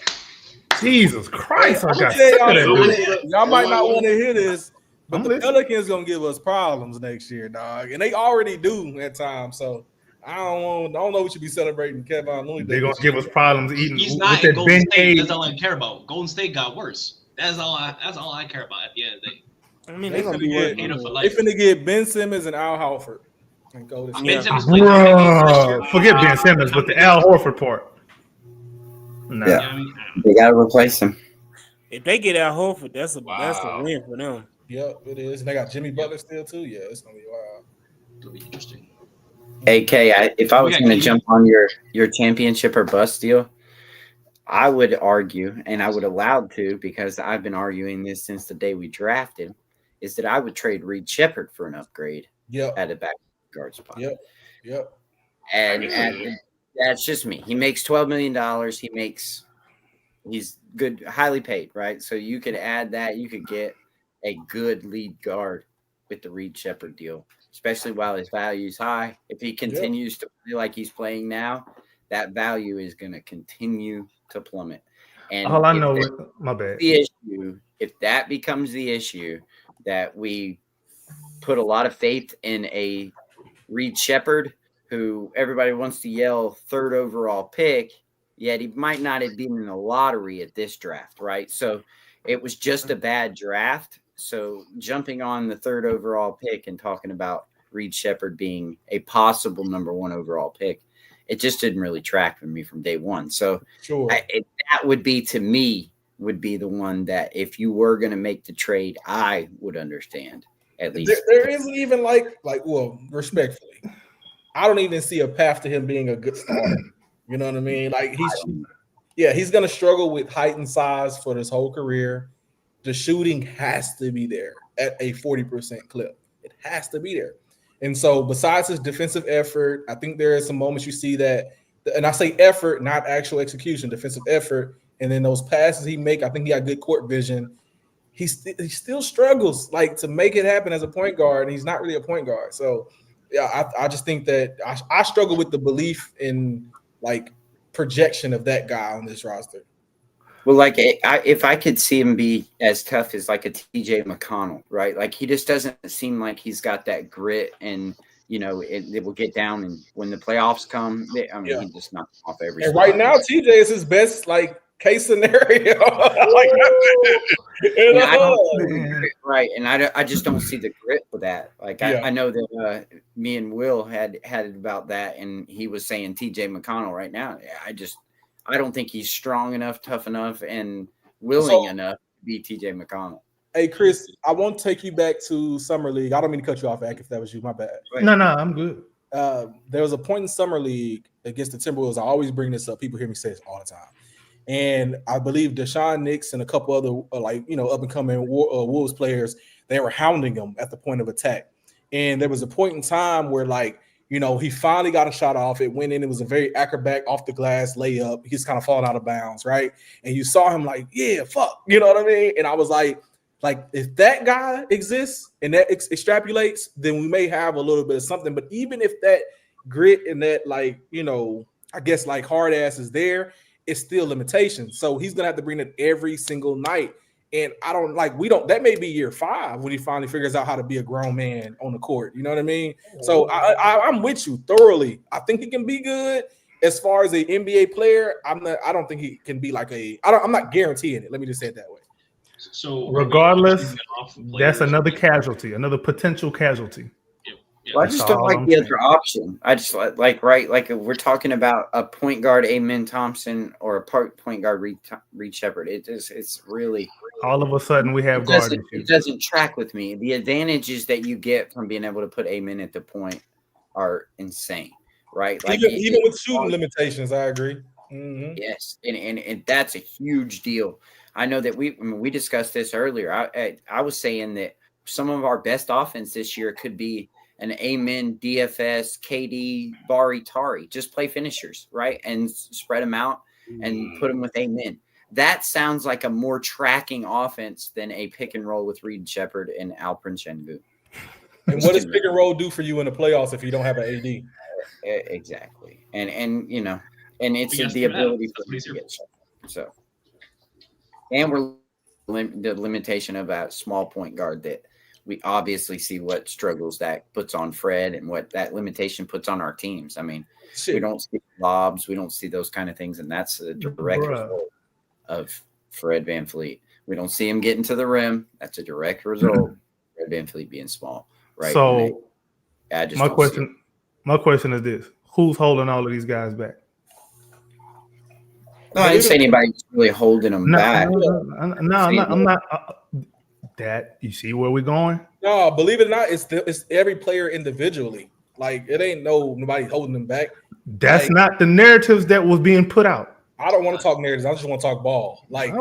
Jesus Christ, I I'm got gonna tell sick of y'all, that. y'all might not want to hear this, but I'm the listening. Pelicans gonna give us problems next year, dog, and they already do at times. So I don't know we should be celebrating Kevin Looney. They're gonna give us problems eating He's with not in that Golden State. Ben That's all I care about. Golden State got worse. That's all I care about at the end of the day. I mean, They they're gonna finna be get working. Hater for they life. finna get Ben Simmons and Al Horford and go to Ben Yeah. Simmons played 30 games last year. Forget Ben Simmons, but the Al Horford part. Nah. Yeah. I mean, They got to replace him. If they get Al Horford, that's a Wow. win for them. Yep, it is. And they got Jimmy Butler still too. Yeah, it's gonna be wild. it'll be interesting. AK, if I We was got going to KD. jump on your championship or bust deal, I would argue, and I would allowed to because I've been arguing this since the day we drafted, is that I would trade Reed Shepherd for an upgrade Yep, at a back guard spot. yep. And, I can see and that. that's just me. He makes $12 million. He's good, highly paid, right? So you could add that. You could get a good lead guard with the Reed Shepherd deal, especially while his value is high. If he continues to play like he's playing now, that value is going to continue to plummet. And All I if know that's is my bad. the issue, if that becomes the issue, that we put a lot of faith in a Reed Shepherd, who everybody wants to yell third overall pick, yet he might not have been in the lottery at this draft, right? So it was just a bad draft. So jumping on the third overall pick and talking about Reed Shepherd being a possible number one overall pick, it just didn't really track with me from day one. So Sure. That would be, to me, would be the one that if you were going to make the trade, I would understand at least. There isn't even well, respectfully, I don't even see a path to him being a good starter. You know what I mean? Like he's gonna struggle with height and size for this whole career. The shooting has to be there at a 40% clip. It has to be there. And so besides his defensive effort, I think there are some moments you see that, and I say effort, not actual execution, defensive effort. And then those passes he make, I think he got good court vision. He still struggles like to make it happen as a point guard, and he's not really a point guard. So yeah, I just think that I struggle with the belief in like projection of that guy on this roster. Well, like if I could see him be as tough as like a TJ McConnell, right? Like he just doesn't seem like he's got that grit, and it will get down. And when the playoffs come, he just knocks off every. And right now, TJ is his best case scenario. Right, and I just don't see the grit for that. Like I know that me and Will had it about that, and he was saying TJ McConnell right now. I don't think he's strong enough, tough enough, and willing enough to be TJ McConnell. Hey, Chris, I won't take you back to Summer League. I don't mean to cut you off, Ak, if that was you. My bad. No, I'm good. There was a point in Summer League against the Timberwolves. I always bring this up. People hear me say this all the time. And I believe Deshaun Nix and a couple other up-and-coming Wolves players, they were hounding him at the point of attack. And there was a point in time where he finally got a shot off. It went in. It was a very acrobatic off the glass layup. He's kind of falling out of bounds, right? And you saw him fuck. You know what I mean? And I was like, if that guy exists and that extrapolates, then we may have a little bit of something. But even if that grit and that I guess hard ass is there, it's still limitations. So he's gonna have to bring it every single night. And that may be year 5 when he finally figures out how to be a grown man on the court. You know what I mean? So I'm with you thoroughly. I think he can be good. As far as an NBA player, I don't think he can be I'm not guaranteeing it. Let me just say it that way. So regardless, that's another casualty, another potential casualty. Well, I just don't like the other option. I just like if we're talking about a point guard, Amen Thompson, or a point guard, Reed Shepherd. It's really all of a sudden we have guard issues. It doesn't track with me. The advantages that you get from being able to put Amen at the point are insane, right? Even with shooting limitations, I agree. Mm-hmm. Yes, and that's a huge deal. I know that we discussed this earlier. I was saying that some of our best offense this year could be an Amen, DFS, KD, Bari, Tari. Just play finishers, right? And spread them out and put them with Amen. That sounds like a more tracking offense than a pick and roll with Reed Shepherd and Alperen Sengun. And what does pick and roll do for you in the playoffs if you don't have an AD? Exactly. And it's the ability for me to get shot. So And we're the limitation of a small point guard that we obviously see what struggles that puts on Fred and what that limitation puts on our teams. I mean, we don't see lobs, we don't see those kind of things, and that's a direct result of Fred VanVleet. We don't see him getting to the rim. That's a direct result of Fred VanVleet being small, right? So my question is this: who's holding all of these guys back? No, I didn't say anybody's really holding them back. No, I'm not. That you see where we're going? No, believe it or not, it's every player individually. Like it ain't nobody holding them back. That's like, not the narratives that was being put out. I don't want to talk narratives. I just want to talk ball. Like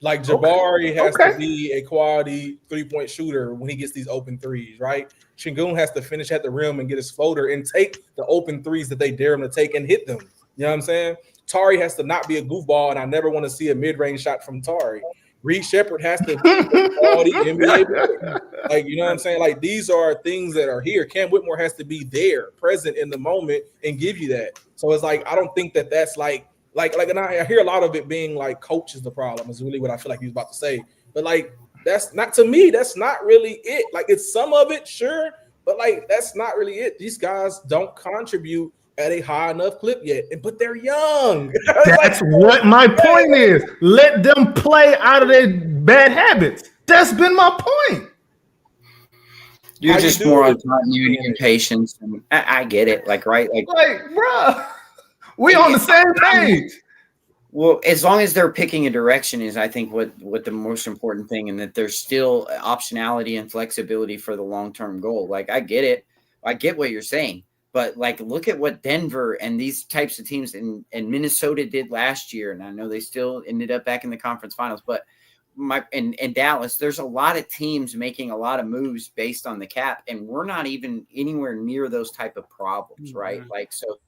Jabari has to be a quality 3-point shooter when he gets these open threes, right? Şengün has to finish at the rim and get his floater and take the open threes that they dare him to take and hit them. You know what I'm saying? Tari has to not be a goofball, and I never want to see a mid-range shot from Tari. Reed Shepherd has to be a quality NBA player. Like, you know what I'm saying? Like, these are things that are here. Cam Whitmore has to be there, present in the moment, and give you that. So it's like, I don't think that's like, and I hear a lot of it being like coach is the problem, is really what I feel like he was about to say. But like, that's not, to me, that's not really it. Like, it's some of it, sure, but like, that's not really it. These guys don't contribute at a high enough clip yet, but they're young. That's what my point is. Let them play out of their bad habits. That's been my point. You're just more on continuity and patience. And I get it. Like, right? Like, bro, we on the same page. Well, as long as they're picking a direction is, I think, what the most important thing, and that there's still optionality and flexibility for the long-term goal. Like, I get it. I get what you're saying. But like, look at what Denver and these types of teams and Minnesota did last year. And I know they still ended up back in the conference finals, but in Dallas, there's a lot of teams making a lot of moves based on the cap. And we're not even anywhere near those type of problems, right? Like, so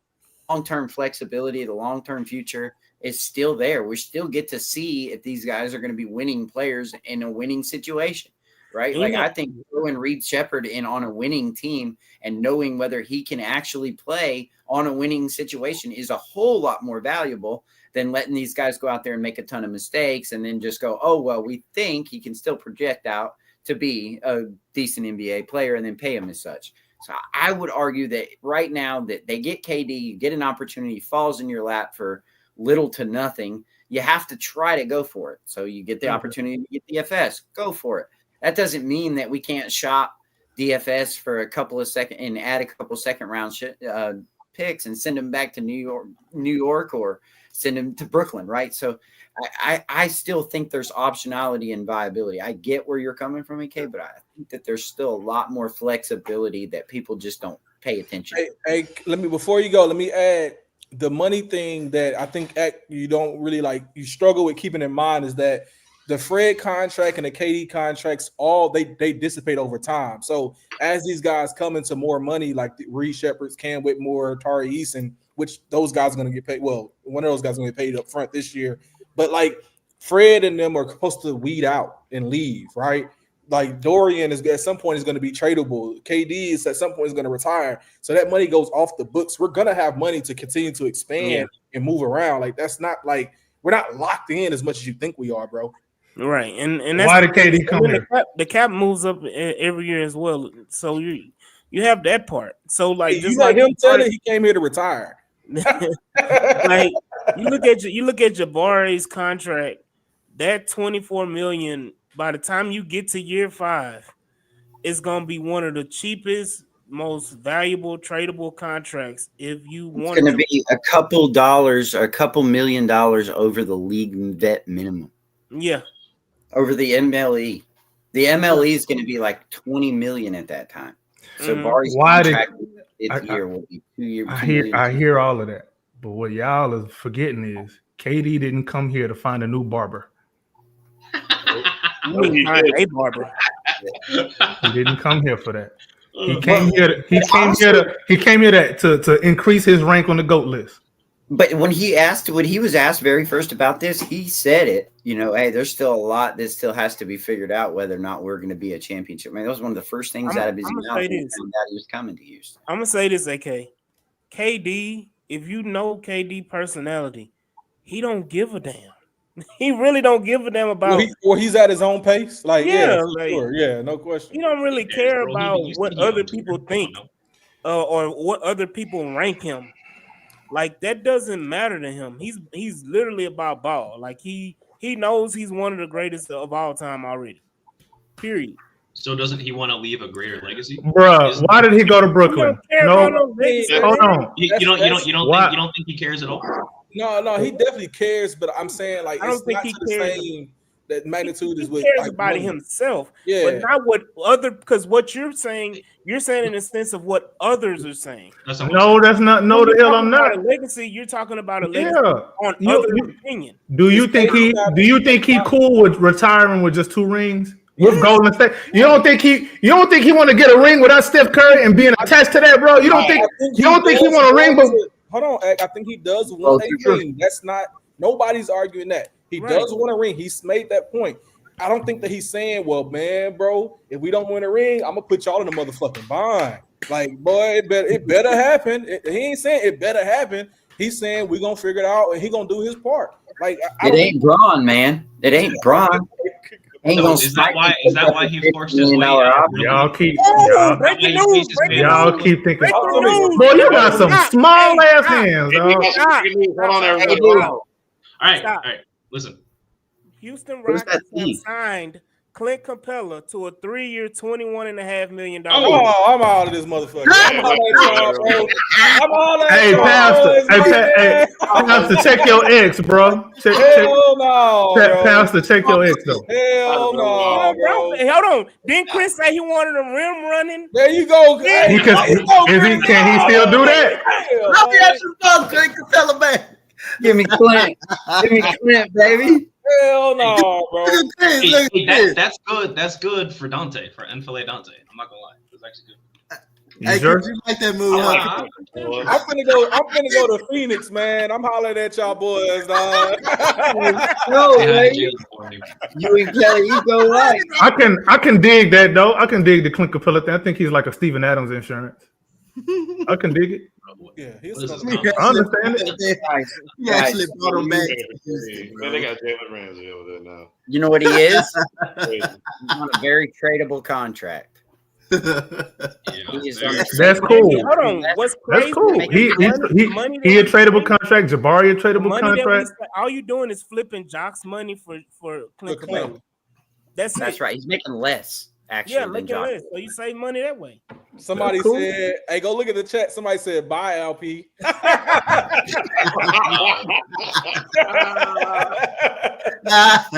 long-term flexibility, the long-term future is still there. We still get to see if these guys are going to be winning players in a winning situation. Right. Like, I think throwing Reed Shepherd in on a winning team and knowing whether he can actually play on a winning situation is a whole lot more valuable than letting these guys go out there and make a ton of mistakes and then just go, oh, well, we think he can still project out to be a decent NBA player and then pay him as such. So I would argue that right now that they get KD, you get an opportunity, falls in your lap for little to nothing. You have to try to go for it. So you get the opportunity to get DFS, go for it. That doesn't mean that we can't shop DFS for a couple of second and add a couple second round picks and send them back to New York, or send them to Brooklyn, right? So I still think there's optionality and viability. I get where you're coming from, AK, but I think that there's still a lot more flexibility that people just don't pay attention to. Hey, before you go, let me add the money thing that I think you don't really you struggle with keeping in mind is that the Fred contract and the KD contracts, they dissipate over time. So as these guys come into more money, like the Reed Shepherds, Cam Whitmore, Tari Eason, which those guys are going to get paid. Well, one of those guys is going to get paid up front this year. But like Fred and them are supposed to weed out and leave, right? Like Dorian is at some point is going to be tradable. KD is at some point is going to retire. So that money goes off the books. We're going to have money to continue to expand and move around. Like that's not like we're not locked in as much as you think we are, bro. Right, and that's why did KD come here? The cap moves up every year as well, so you have that part. So like, just like him telling he came here to retire. Like you look at Jabari's contract, that $24 million. By the time you get to year 5, it's gonna be one of the cheapest, most valuable tradable contracts. If you want, it's going to be a couple $1 million over the league vet minimum. Yeah. Over the MLE. The MLE is going to be like $20 million at that time. So Barry's contract this year will be 2 years. I hear all of that. But what y'all is forgetting is KD didn't come here to find a new barber. A barber. He didn't come here for that. He came here to increase his rank on the GOAT list. But when he was asked very first about this, he said it. Hey, there's still a lot that still has to be figured out whether or not we're going to be a championship. I mean, that was one of the first things out of his mouth. That he was coming to Houston. I'm gonna say this, AK. KD, if you know KD personality, he don't give a damn. He really don't give a damn about. Or he's at his own pace. Like, Yeah, for like- sure. Yeah, no He question. don't really He cares, care bro. about He what said he on other tour. people I think, don't know. or what other people rank him. Like that doesn't matter to him. He's literally about ball. Like he knows he's one of the greatest of all time already. Period. So doesn't he want to leave a greater legacy? Bruh, why did he go to He Brooklyn? don't care about No, no legacy. Yeah. hold on. You don't Why? think he cares at all? No, he definitely cares, but I'm saying like I don't it's think not he to the cares. same that magnitude He is with cares like about it money. himself, Yeah, but not what other. Because what you're saying in the sense of what others are saying. That's not No, that's not. No, When the you're hell talking I'm about not. a legacy. You're talking about a legacy Yeah. on You- other you- opinion. Do you think he cool with retiring with just 2 rings with Golden State? You don't think he want to get a ring without Steph Curry and being attached to that, bro? You don't think he want a ring? But hold on, I think he does Both want are a true. ring. That's not nobody's arguing that. He Right. does want a ring. He's made that point. I don't think that he's saying, well, man, bro, if we don't win a ring, I'm gonna put y'all in the motherfucking bind. Like, boy, it better happen. He ain't saying it better happen. He's saying we're gonna figure it out and he gonna do his part. Like, I It don't ain't Braun, man. It ain't Braun. Ain't So gonna is that why he forced his $50 way million out? option. y'all keep Oh, breaking news! Breaking y'all news! keep thinking. Breaking news! Boy, you got some Stop. small Hey, ass stop. hands, Hey, we dog. got some Stop. breaking news. Hold on, Stop. everybody. Hey, Hold dude. on. All right, Stop. all right. Listen, Houston Who's Rockets that have team? signed Clint Capella to a 3-year, $21.5 million. Oh, I'm out of this motherfucker. I'm out of y'all, bro. I'm out of Hey, y'all, Pastor. boys, man. Pastor, check your ex, bro. Check, Hell no, bro. Pastor, check your ex though. Hell no, bro. Hey, hold on. Didn't Chris say he wanted a rim running? There you go. Hey, He can, can he still do that? Hell, Let me man. ask you something, Clint Capella, man. Give me Clint. Give me Clint, baby. Hell no, bro. Look at this. hey, Look hey, at this. that's good. That's good for Donte, for Enfile Donte. I'm not gonna lie, it's actually good. Hey, sure? you like that move, huh? I'm finna go to Phoenix, man. I'm hollering at y'all boys, dog. No They hired way. Jalen for him. You and Kelly, you go right. I can dig that though. I can dig the Clint Capella thing. I think he's like a Steven Adams insurance. I can dig it. Yeah, he's What is this, You Tom? I understand it. You actually Guys, brought him back. Man, they got Jalen Ramsey over there now. you know what he is? Crazy. He's on a very tradable contract. Yeah, He is very on true. the That's same- cool. Hold on. What's crazy? That's cool. He a tradable contract. Jabari a The tradable money that we contract. spent, all you doing is flipping Jock's money for Clint For Clint. Capella. That's it. That's right. He's making less actually Yeah, than making Josh. less. So you save money that way. Somebody That's cool. said, "Hey, go look at the chat." Somebody said, "Bye, LP."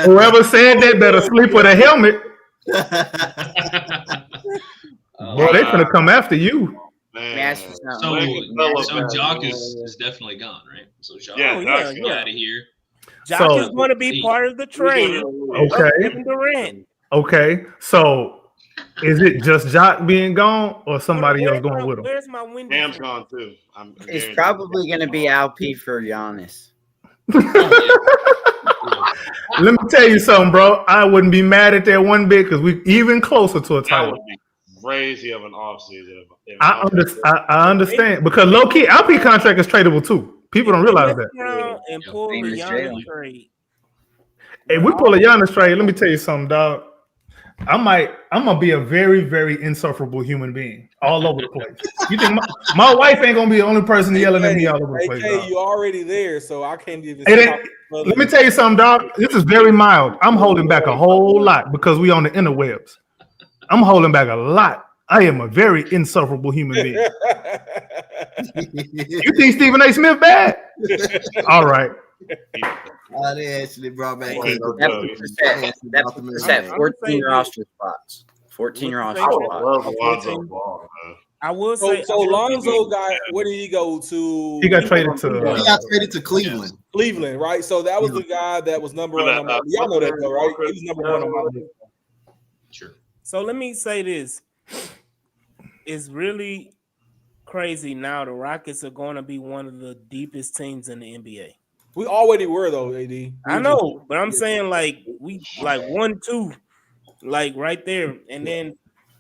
Whoever said that better sleep with a helmet. Boy, they finna come after you. Let me ask you Man. something. So Jock is definitely gone, right? So Jock Yeah, Oh, Jock's yeah, gone. out of here. Jock So- is going to be part of the trade. Okay. Kevin Durant. Okay. So is it just Jock being gone or somebody else going with him? Where's my window? Cam's gone too. I'm It's guaranteed. probably going to be LP for Giannis. Let me tell you something, bro. I wouldn't be mad at that one bit because we even closer to a That title. would be crazy of an offseason. I understand because low key LP contract is tradable too. People don't realize that. Around and pull the Famous Giannis Jalen. trade. Hey, we pull a Giannis trade. Let me tell you something, dog. I'm gonna be a very, very insufferable human being all over the place. You think my wife ain't gonna be the only person yelling at me all over the place? AK, Dog. you already there, so I can't even. It ain't- Let me tell you something, dog. This is very mild. I'm holding back a whole lot because we on the interwebs. I'm holding back a lot. I am a very insufferable human being. You think Stephen A. Smith bad? All right. Oh, they actually brought back. That's at 14 roster spots. 14 roster I would spots. love Lonzo Ball, man. I will So, say. so Lonzo got where did he go to? He got traded to. He got traded to Cleveland. Cleveland, right? So that was the guy that was number one on my. Y'all know that though, right? He was number one on my list. Sure. So let me say this. It's really crazy now. The Rockets are going to be one of the deepest teams in the NBA. We already were though, AD. I know, but I'm saying like we like 1-2, like right there, and then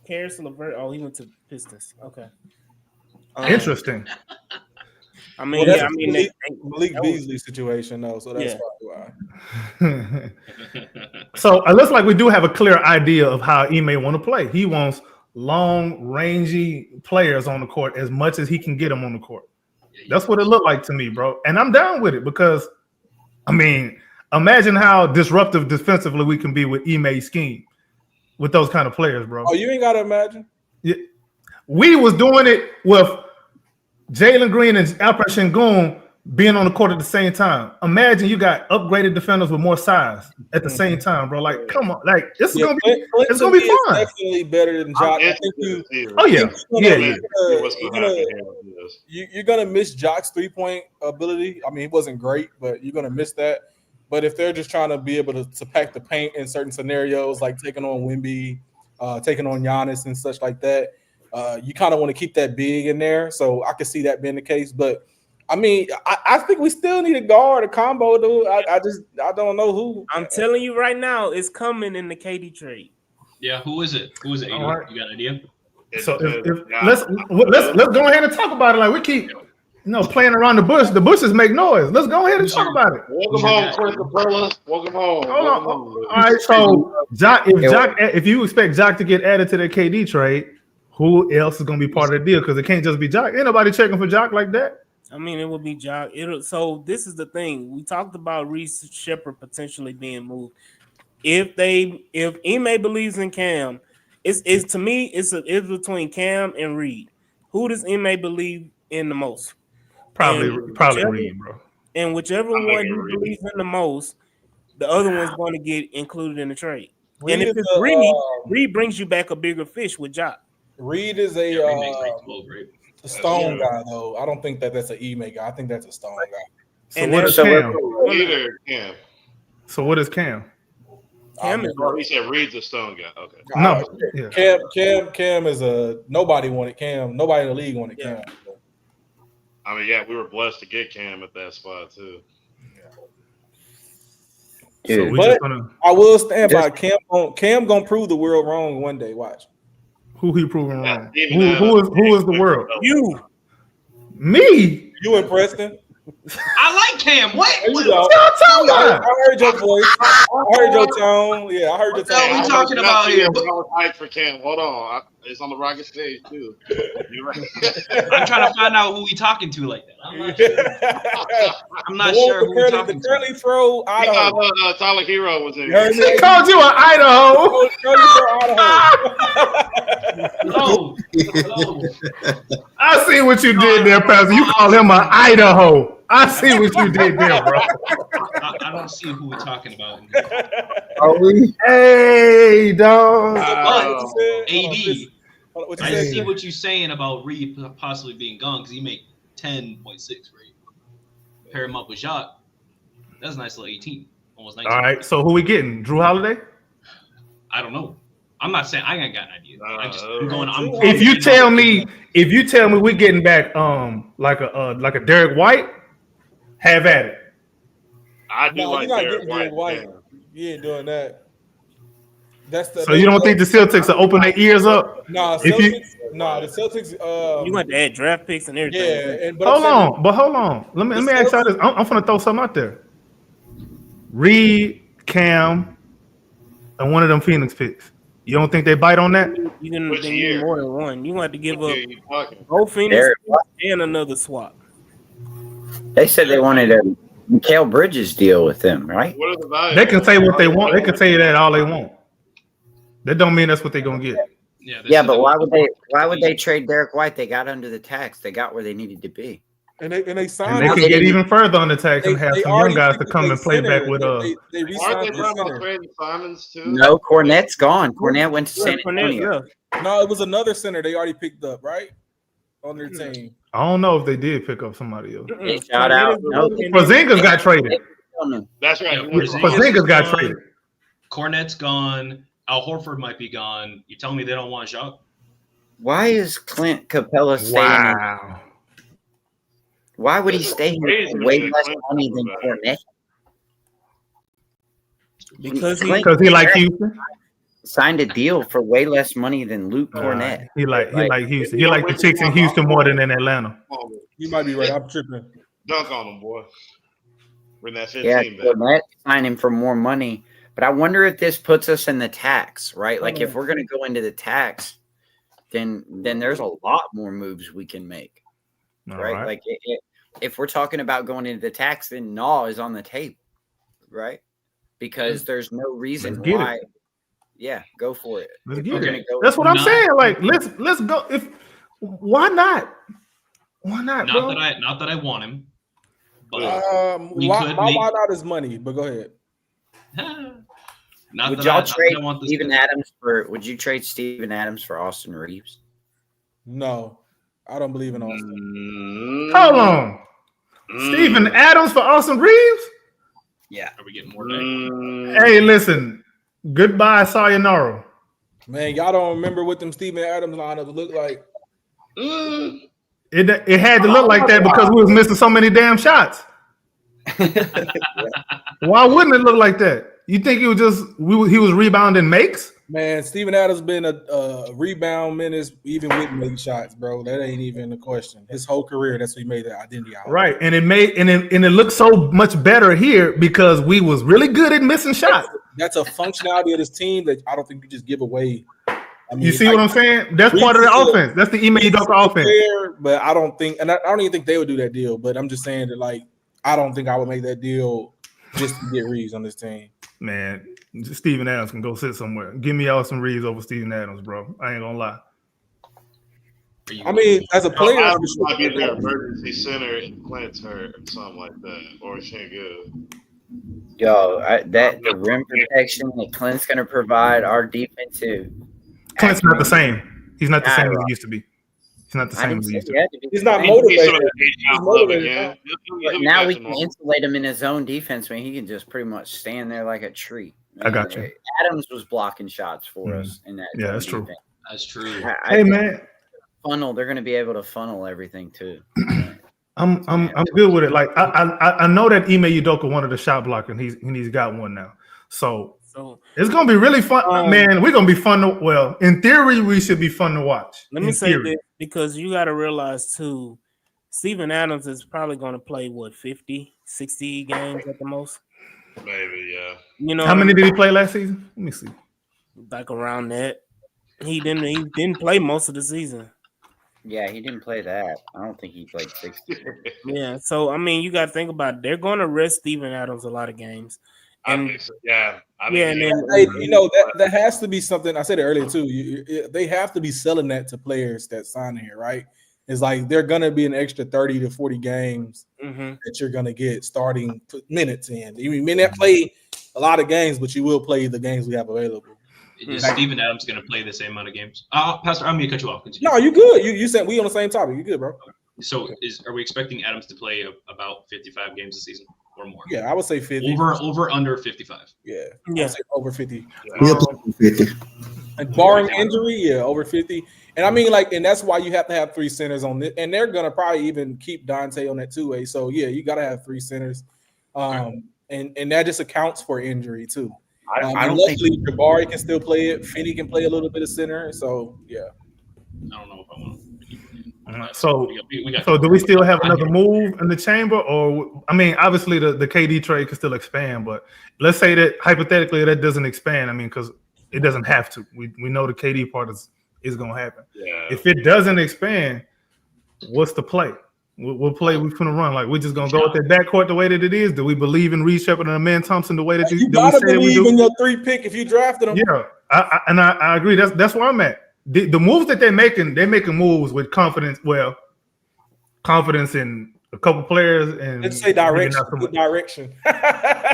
Karis LeVert. Oh, he went to Pistons. Okay. Interesting. I mean, Well, yeah, that's I mean, Malik that was- Beasley situation though, so that's Yeah. probably why. So it looks like we do have a clear idea of how Ime want to play. He wants long, rangy players on the court as much as he can get them on the court. That's what it looked like to me, bro. And I'm down with it because, I mean, imagine how disruptive defensively we can be with Ime's scheme with those kind of players, bro. Oh, you ain't gotta imagine. Yeah. We was doing it with Jalen Green and Alperen Sengun being on the court at the same time. Imagine you got upgraded defenders with more size at the same time, bro. Like, come on, like it's gonna be fun. Definitely better than Jock. I think you. Oh yeah, You're gonna miss Jock's 3-point ability. I mean, it wasn't great, but you're gonna miss that. But if they're just trying to be able to pack the paint in certain scenarios, like taking on Wemby, taking on Giannis and such like that, you kind of want to keep that big in there. So I can see that being the case. But I mean, I think we still need a guard, a combo, dude. I don't know who. I'm telling you right now, it's coming in the KD trade. Yeah, who is it? Who is it? Right. You got an idea? So let's go ahead and talk about it. Like we keep, playing around the bush. The bushes make noise. Let's go ahead and talk about it. Welcome home, Chris Capella. Welcome home. Hold on. All right. So if you expect Jock to get added to the KD trade, who else is going to be part of the deal? Because it can't just be Jock. Ain't nobody checking for Jock like that. I mean, it would be Jock. So this is the thing. We talked about Reese Shepard potentially being moved. If Ime believes in Cam, it's to me, it's between Cam and Reed. Who does Ime believe in the most? Probably Reed, bro. And whichever one he believes in the most, the other one's going to get included in the trade. And if it's Reed brings you back a bigger fish with Jock. Reed is a Stone guy, though. I don't think that's an Ime guy. I think that's a Stone guy. So what is Cam? Cam. So what is Cam? He said Reed's a Stone guy. Okay. No. Cam is a nobody wanted Cam. Nobody in the league wanted Cam. I mean, yeah, we were blessed to get Cam at that spot too. So but I will stand by Cam. Cam gonna prove the world wrong one day. Watch. Who he proving wrong? Who is the world? You. Me. You and Preston. I like Cam. What y'all talking about? I heard your voice. I heard your tone. Yeah, I heard your tone. What are we talking about here? I was hyped for Cam. Hold on. It's on the Rocket stage too. You're right. I'm trying to find out who we talking to like that. I'm not sure who we're talking to. The curly throw Idaho. Tyler Hero was in. He called you an Idaho. Hello. I see what you did there, Pastor. You call him an Idaho. I see what you did there, bro. I don't see who we're talking about. Are we? Hey, dog. AD. I see what you're saying about Reed possibly being gone because he made 10.6, right? Pair him up with Jacques. That's a nice little 18, almost 19. All right, so who we getting? Drew Holiday? I don't know. I'm not saying I ain't got an idea. If you tell me we're getting back like a Derek White, have at it. I do like Derek White. You ain't doing that. So you don't think the Celtics will open their ears up? Nah, the Celtics. You want to add draft picks and everything. Yeah, hold on. Let me ask y'all this. I'm gonna throw something out there. Reed, Cam, and one of them Phoenix picks. You don't think they bite on that? You're gonna need more than one. You want to give up both Phoenix and another swap. They said they wanted a Mikal Bridges deal with them, right? They can say what they want. They can say that all they want. That don't mean that's what they're gonna get. Yeah, but why would they trade Derek White? They got under the tax. They got where they needed to be. And they signed. And they can get even further on the tax and have some young guys to come and play back with Aren't they talking about trading Simons too? No, Cornette's gone. Cornette went to San Antonio. No, it was another center they already picked up, right? On their team. I don't know if they did pick up somebody else. Shout out. No. Porzingis got traded. That's right. Porzingis got traded. Cornette's gone. Al Horford might be gone. You tell me they don't want Jacques? Why is Clint Capella staying? Wow. Why would he stay here for way less money than Cornette? Because he likes Houston. signed a deal for way less money than Luke Cornett. He like Houston. He Yeah, like the chicks in Houston more than in Atlanta. You might be right. I'm tripping. Dunk on him, boy. Bring that 15 Yeah, back. Cornett signed him for more money. But I wonder if this puts us in the tax, right? Like if we're going to go into the tax, then there's a lot more moves we can make, right? Like if we're talking about going into the tax, then Naw is on the table, right? Because there's no reason why. Yeah, go for it. Let's get it. That's what I'm saying. Like let's go. Why not? Why not? Not that I want him. But why not his money? But go ahead. Would y'all trade Steven Adams for? Would you trade Steven Adams for Austin Reeves? No, I don't believe in Austin. Hold on, Steven Adams for Austin Reeves? Yeah. Are we getting more? Hey, listen. Goodbye, sayonara. Man, y'all don't remember what them Steven Adams lineups look like? It had to look like that because we was missing so many damn shots. Why wouldn't it look like that? You think it was just he was rebounding makes? Man, Steven Adams been a rebound menace even with make shots, bro. That ain't even a question. His whole career, that's what he made that identity out. Right, and it looked so much better here because we was really good at missing shots. That's a functionality of this team that I don't think you just give away. I mean, you see what I'm saying? That's part of the offense. That's the Ime Udoka offense. But I don't think, and I don't even think they would do that deal. But I'm just saying that, like, I don't think I would make that deal just to get Reeves on this team. Man, Steven Adams can go sit somewhere. Give me Austin Reeves over Steven Adams, bro. I ain't gonna lie. I mean, as a player, Adams might be their emergency center and Clint's hurt or something like that, or she ain't good. Yo, the rim protection that Clint's gonna provide our defensive. Clint's not the same. He's not the same as he used to be. He's not the same as he used to be. He's not motivated. He's motivated. But now we can insulate him in his own defense. Man, he can just pretty much stand there like a tree. Man, I got you. Adams was blocking shots for us in that. Yeah, that's true. That's true. Hey, man. Funnel. They're going to be able to funnel everything too. I'm good with it. Like I know that Ime Udoka wanted a shot blocker, and he's got one now. So it's gonna be really fun, man. We're gonna be fun to. Well, in theory, we should be fun to watch. Let me say this because you got to realize too, Steven Adams is probably going to play 50, 60 games at the most. Maybe, yeah. You know how many did he play last season? Let me see. Like around that. He didn't play most of the season. Yeah, he didn't play that. I don't think he played 60. Yeah, so I mean, you got to think about it. They're going to rest Steven Adams a lot of games. And, I think so. Yeah. And then, that has to be something. I said it earlier too. They have to be selling that to players that sign here, right? It's like they're gonna be an extra 30 to 40 games that you're gonna get starting minutes in. You may not play a lot of games, but you will play the games we have available. Is Steven Adams going to play the same amount of games? Pastor, I'm going to cut you off. Continue. No, you good. You said we on the same topic. You good, bro? So, are we expecting Adams to play about 55 games a season or more? Yeah, I would say 50. Over under 55. Yeah, I would say over 50. He'll play 50. And barring injury, yeah, over 50. And I mean, and that's why you have to have three centers on this. And they're gonna probably even keep Donte on that two-way. So yeah, you gotta have three centers. And that just accounts for injury too. I don't think Jabari can still play it. Finney can play a little bit of center. So yeah. I don't know if I want to. So do we still have another move in the chamber? Or I mean, obviously the KD trade can still expand, but let's say that hypothetically that doesn't expand. I mean, because it doesn't have to. We know the KD part is going to happen. Yeah. If it doesn't expand, what's the play? What play we finna run? Like we're just gonna go with that backcourt the way that it is? Do we believe in Reed Shepard and Amen Thompson the way that you gotta believe in your 3 pick if you drafted them? Yeah, I agree. That's where I'm at. The moves that they're making moves with confidence. Well, confidence in a couple players and let's say direction. Direction.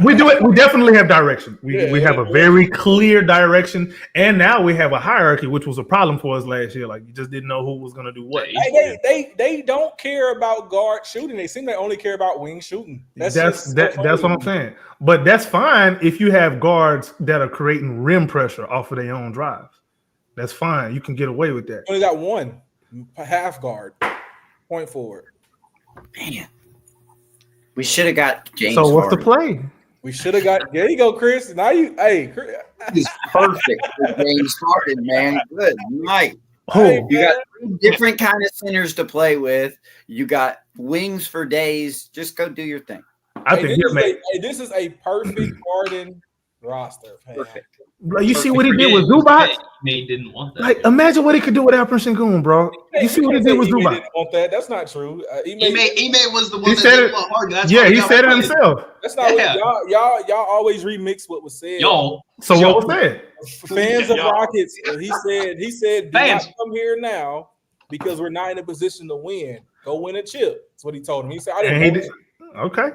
We do it. We definitely have direction. We have a very clear direction, and now we have a hierarchy, which was a problem for us last year. Like you just didn't know who was going to do what. They don't care about guard shooting. They seem to only care about wing shooting. That's what I'm saying. But that's fine if you have guards that are creating rim pressure off of their own drives. That's fine. You can get away with that. Only got one half guard, point forward. Man, we should have got James. So what's Harden. the play? We should have got. There you go, Chris. Now Chris. He's perfect for James Harden, man. Good night. Who? You got 3 different kind of centers to play with. You got wings for days. Just go do your thing. I think this is a perfect Harden roster. Man. Perfect. Like, you see what he did with Zubac? Nate didn't want that. Like, imagine what he could do with Alperen Sengun, bro. You see what he did with Zubac? Didn't want that. That's not true. Ime was the one He that said didn't it. want Harden. That's Yeah, why he y'all said it played. himself. That's not what y'all always remix what was said. Yo, So what was said? Fans of Y'all. Rockets. He said, do Fans. not come here now because we're not in a position to win. Go win a chip. That's what he told him. He said, I And didn't he want did. Okay.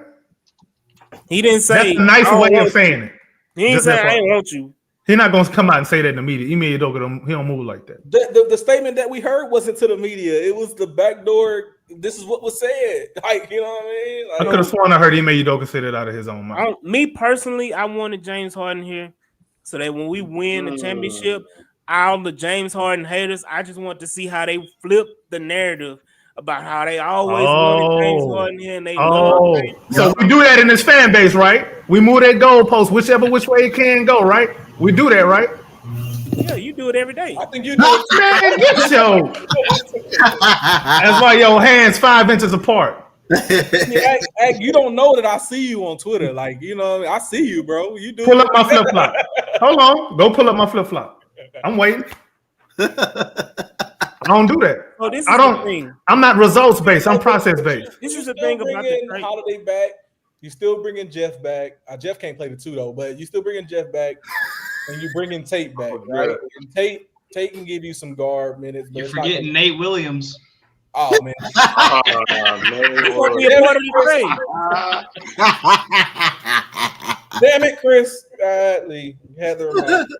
He didn't say. That's a nice I don't way want of saying it. you. He didn't Just say that I part. ain't want you. He's not going to come out and say that in the media. Ime Udoka, he don't move like that. The statement that we heard wasn't to the media. It was the backdoor. This is what was said. Like, you know what I mean? Like, I could have sworn I heard Ime Udoka say that out of his own mouth. Me personally, I wanted James Harden here so that when we win the championship, all the James Harden haters, I just want to see how they flip the narrative about how they always wanted James Harden here and they love James. So we do that in this fan base, right? We move that goalpost which way it can go, right? We do that, right? Yeah, you do it every day. I think you do it. Man, get your. That's why your hands 5 inches apart. You don't know that I see you on Twitter. Like, you know, I see you, bro. You do Pull up my flip flop. Hold on, go pull up my flip flop. I'm waiting. I don't do that. So this is I the don't. thing. I'm not results based. I'm process based. This is the still thing about the bringing trade. Holiday back. You still bringing Jeff back. Jeff can't play the 2 though, but you still bringing Jeff back, and you bringing Tate back, right? And Tate can give you some guard minutes. But You're forgetting Nate Williams. Oh man, He's gonna be a part of the trade. damn it, Chris. Lee, you had to remind me.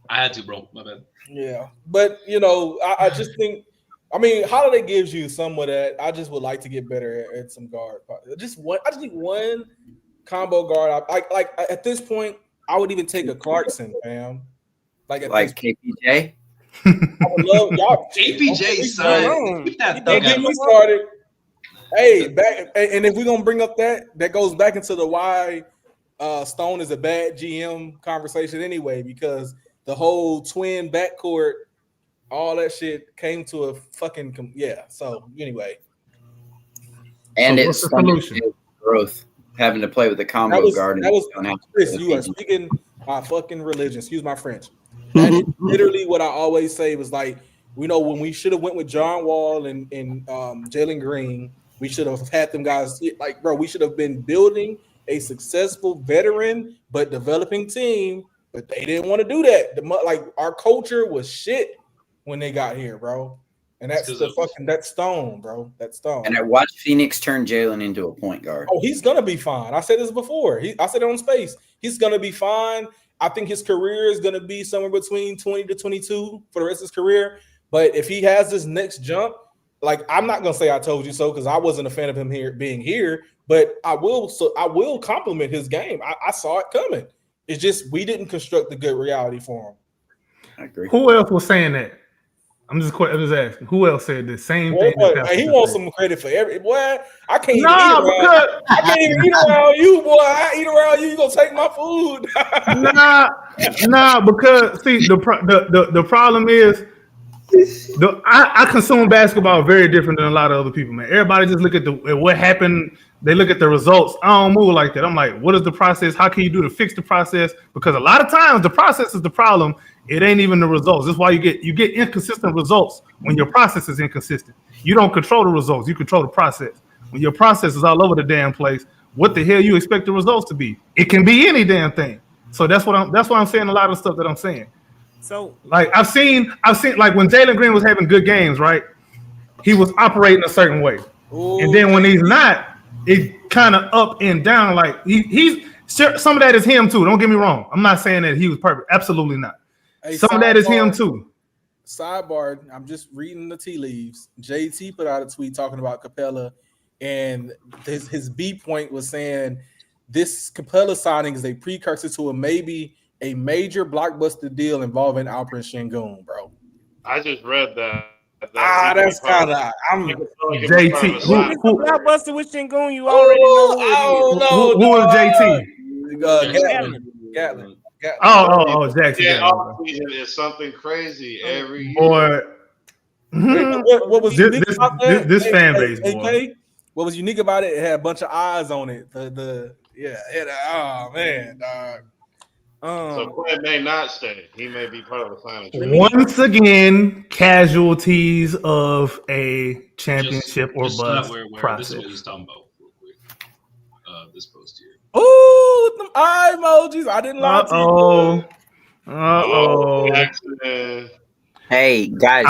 I had to, bro. My bad. Yeah, but you know, I just think. I mean, Holiday gives you some of that. I just would like to get better at some guard. Just one. I just need one combo guard. Like at this point, I would even take a Clarkson, fam. Like KPJ. I would love y'all. KPJ, son. Keep that Don't thug get out. me started. Hey, back and if we're gonna bring up that goes back into the why Stone is a bad GM conversation anyway, because the whole twin backcourt. All that shit came to a fucking So anyway, And So it's what's the solution? growth having to play with the combo guard. that was Don't have to Chris. play You with are PG. speaking my fucking religion. Excuse my French. That is literally what I always say was like, we know when we should have went with John Wall and Jalen Green, we should have had them guys. Like, bro, we should have been building a successful veteran but developing team, but they didn't want to do that. Like our culture was shit when they got here, bro. And that's that Stone, bro. That Stone. And I watched Phoenix turn Jalen into a point guard. Oh, he's gonna be fine. I said this before. I said it on Space. He's gonna be fine. I think his career is gonna be somewhere between 20 to 22 for the rest of his career. But if he has this next jump, like I'm not gonna say I told you so because I wasn't a fan of him being here. But I will compliment his game. I saw it coming. It's just we didn't construct the good reality for him. I agree. Who else was saying that? I'm just asking. Who else said the same thing? He wants some credit for every boy. I can't even Nah, eat around. I can't even eat around you, boy. I eat around you. You gonna take my food? Nah, because see the problem is I consume basketball very different than a lot of other people, man. Everybody just look at what happened. They look at the results. I don't move like that. I'm like, what is the process? How can you do to fix the process? Because a lot of times the process is the problem. It ain't even the results. That's why you get inconsistent results when your process is inconsistent. You don't control the results. You control the process. When your process is all over the damn place, what the hell you expect the results to be? It can be any damn thing. So that's why I'm saying a lot of stuff that I'm saying. So like I've seen like when Jalen Green was having good games, right? He was operating a certain way. Ooh. And then when he's not, it kind of up and down. Like he's some of that is him too. Don't get me wrong. I'm not saying that he was perfect. Absolutely not. Hey, some of that is him too. Sidebar, I'm just reading the tea leaves. JT put out a tweet talking about Capella, and his B point was saying this Capella signing is a precursor to a major blockbuster deal involving Alperen Sengun, bro. I just read that. That's kind of JT. Who blockbuster with Sengun? You already know who it is. Who is JT? Gatlin. Oh, Jackson. Yeah, Gatlin. off season is something crazy every year. Boy. What was unique about that? This fan base, boy. AK, what was unique about it? It had a bunch of eyes on it. Oh man, dog. So Quinn may not stay. He may be part of the final. Once again, casualties of a championship or bust process. This is what he's talking about. Real quick. This post here. Oh, them eye emojis. I didn't lie to you. Hey guys,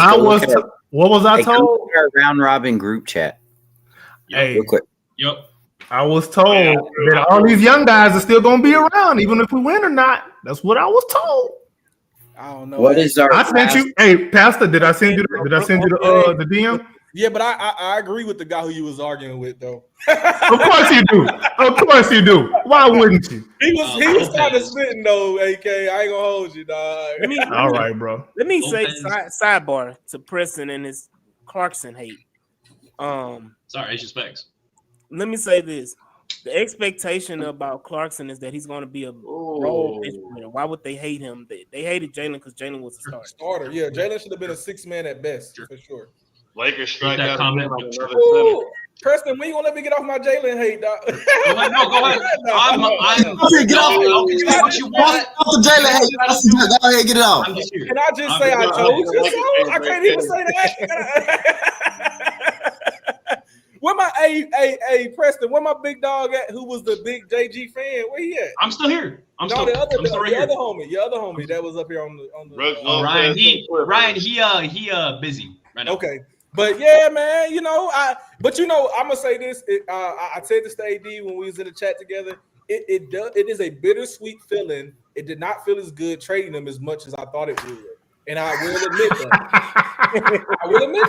what was I told? Our round robin group chat. Hey, real quick. Yep. I was told that all these young guys are still going to be around, even if we win or not. That's what I was told. I don't know. What is our? I sent you. Hey, Pastor, did I send you? Did I send you the DM? Yeah, but I agree with the guy who you was arguing with, though. Of course you do. Of course you do. Why wouldn't you? He was kind of spitting though, AK. I ain't gonna hold you, dog. All right, bro. Let me say sidebar to Preston and his Clarkson hate. Sorry, it's specs. Let me say this. The expectation about Clarkson is that he's going to be a role player. Why would they hate him? They hated Jalen because Jalen was a starter. Yeah, Jalen should have been a 6-man at best, for sure. Lakers strike that out comment. Preston, when you gonna let me get off my Jalen hate, dog? Go ahead. I'm get off. What you want? The Jalen hate. Go ahead, get it off. Can I just say I told you so? I can't even say that. Where my Preston? Where my big dog at? Who was the big JG fan? Where he at? I'm still here. The other homie that was up here on the. Ryan, he busy right now. Okay. But yeah, man, I'm gonna say this. I said this to AD when we was in the chat together. It is a bittersweet feeling. It did not feel as good trading them as much as I thought it would, and I will admit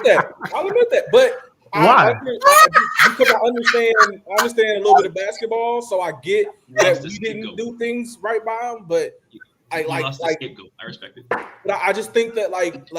that. I'll admit that. But why? Because I understand a little bit of basketball, so I get that we didn't do things right by them. But I respect it. But I just think that like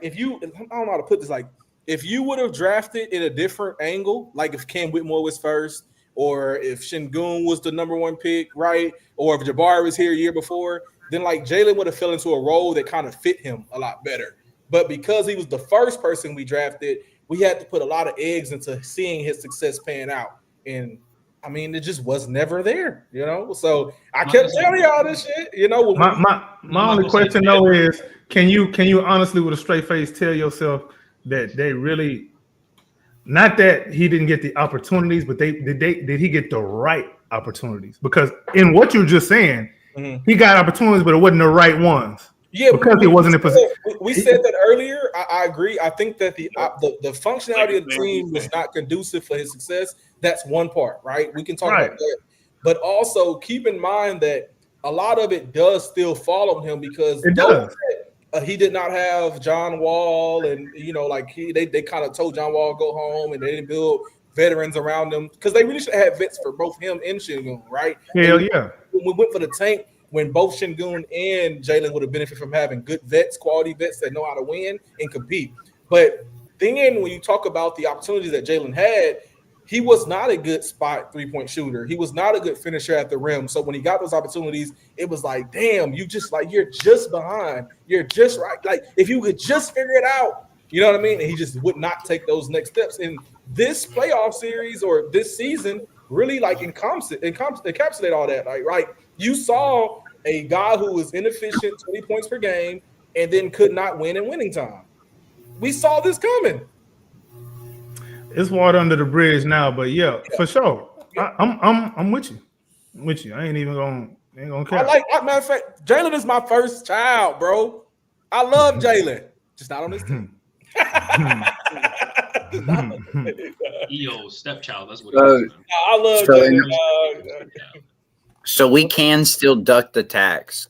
if you, I don't know how to put this, like if you would have drafted in a different angle, like if Cam Whitmore was first, or if Şengün was the number 1 pick, right, or if Jabari was here a year before, then like Jalen would have fell into a role that kind of fit him a lot better. But because he was the first person we drafted, we had to put a lot of eggs into seeing his success pan out, and I mean, it just was never there, So I kept telling y'all this shit, My only question though is, can you honestly, with a straight face, tell yourself that they really, not that he didn't get the opportunities, but did he get the right opportunities? Because in what you're just saying, he got opportunities, but it wasn't the right ones. Yeah, because he wasn't in position. We said that earlier. I agree. I think that the functionality of the team was not conducive for his success. That's one part, right? We can talk about that. But also keep in mind that a lot of it does still fall on him because he did not have John Wall, and they kind of told John Wall go home, and they didn't build veterans around him because they really should have had vets for both him and Şengün, right? Hell yeah. When we went for the tank, when both Şengün and Jalen would have benefited from having good vets, quality vets that know how to win and compete. But then when you talk about the opportunities that Jalen had, he was not a good spot 3-point shooter. He was not a good finisher at the rim. So when he got those opportunities, it was like, damn, you're just behind. You're just right. Like if you could just figure it out, you know what I mean? And he just would not take those next steps. And this playoff series or this season really like encapsulate all that. Like, right. You saw a guy who was inefficient, 20 points per game, and then could not win in winning time. We saw this coming. It's water under the bridge now, but yeah. For sure. Yeah. I'm with you. I'm with you. I ain't gonna care. Matter of fact, Jalen is my first child, bro. I love Jalen. Just not on this team. EO stepchild. That's what it is. I love Jalen. So we can still duck the tax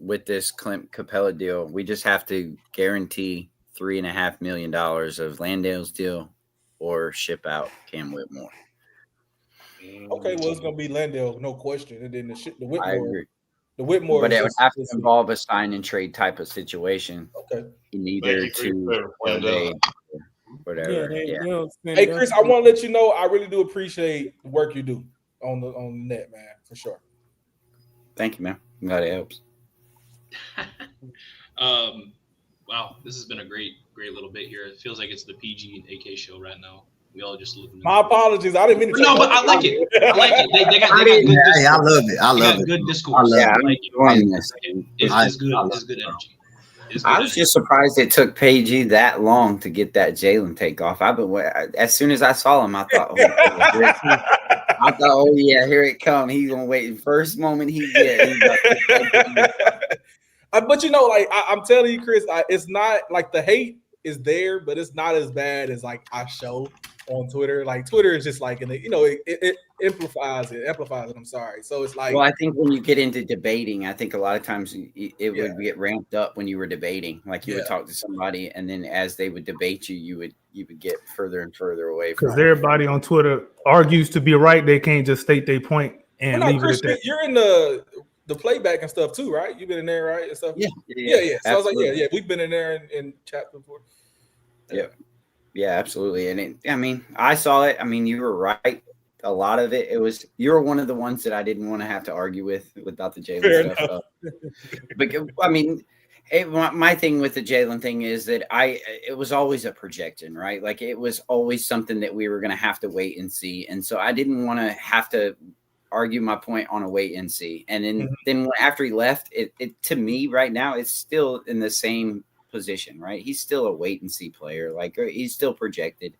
with this Clint Capella deal. We just have to guarantee $3.5 million of Landale's deal or ship out Cam Whitmore. Okay, well, it's gonna be Landale, no question, and then the Whitmore. I agree. The Whitmore, but it would have to involve a sign and trade type of situation. Okay, neither to whatever. Yeah. Hey, Chris, I want to let you know I really do appreciate the work you do. on the net, man, for sure. Thank you, man. I'm glad it helps. Wow, this has been a great little bit here. It feels like it's the PG and AK show right now. We all just looking. My apologies. I didn't mean to. No, but I like it. I like it. They got good discourse. Hey, I love it. I They love got it. good I discourse. love Yeah, I like it. enjoying this. It's good. It's good energy. It's good I was just surprised it took PG that long to get that Jalen takeoff. As soon as I saw him, I thought, oh yeah, here it come. He's gonna wait. First moment he gets. But like I'm telling you, Chris, it's not like the hate is there, but it's not as bad as like I show on Twitter. Like Twitter is just like, it amplifies it. I'm sorry. So it's like, well, I think when you get into debating, I think a lot of times it would get ramped up when you were debating. Like you would talk to somebody, and then as they would debate you, you would get further and further away from. Because everybody on Twitter argues to be right. They can't just state their point and leave Chris, it at that. you're in the playback and stuff too, right? You've been in there, right? And stuff. Yeah. So I was like, we've been in there in chat before. Yeah, absolutely. And I saw it. I mean, you were right. A lot of it, you were one of the ones that I didn't want to have to argue with without the Jalen stuff. But my thing with the Jalen thing is that it was always a projection, right? Like it was always something that we were going to have to wait and see. And so I didn't want to have to argue my point on a wait and see. And then after he left, it to me right now, it's still in the same position, right? He's still a wait and see player. Like he's still projected.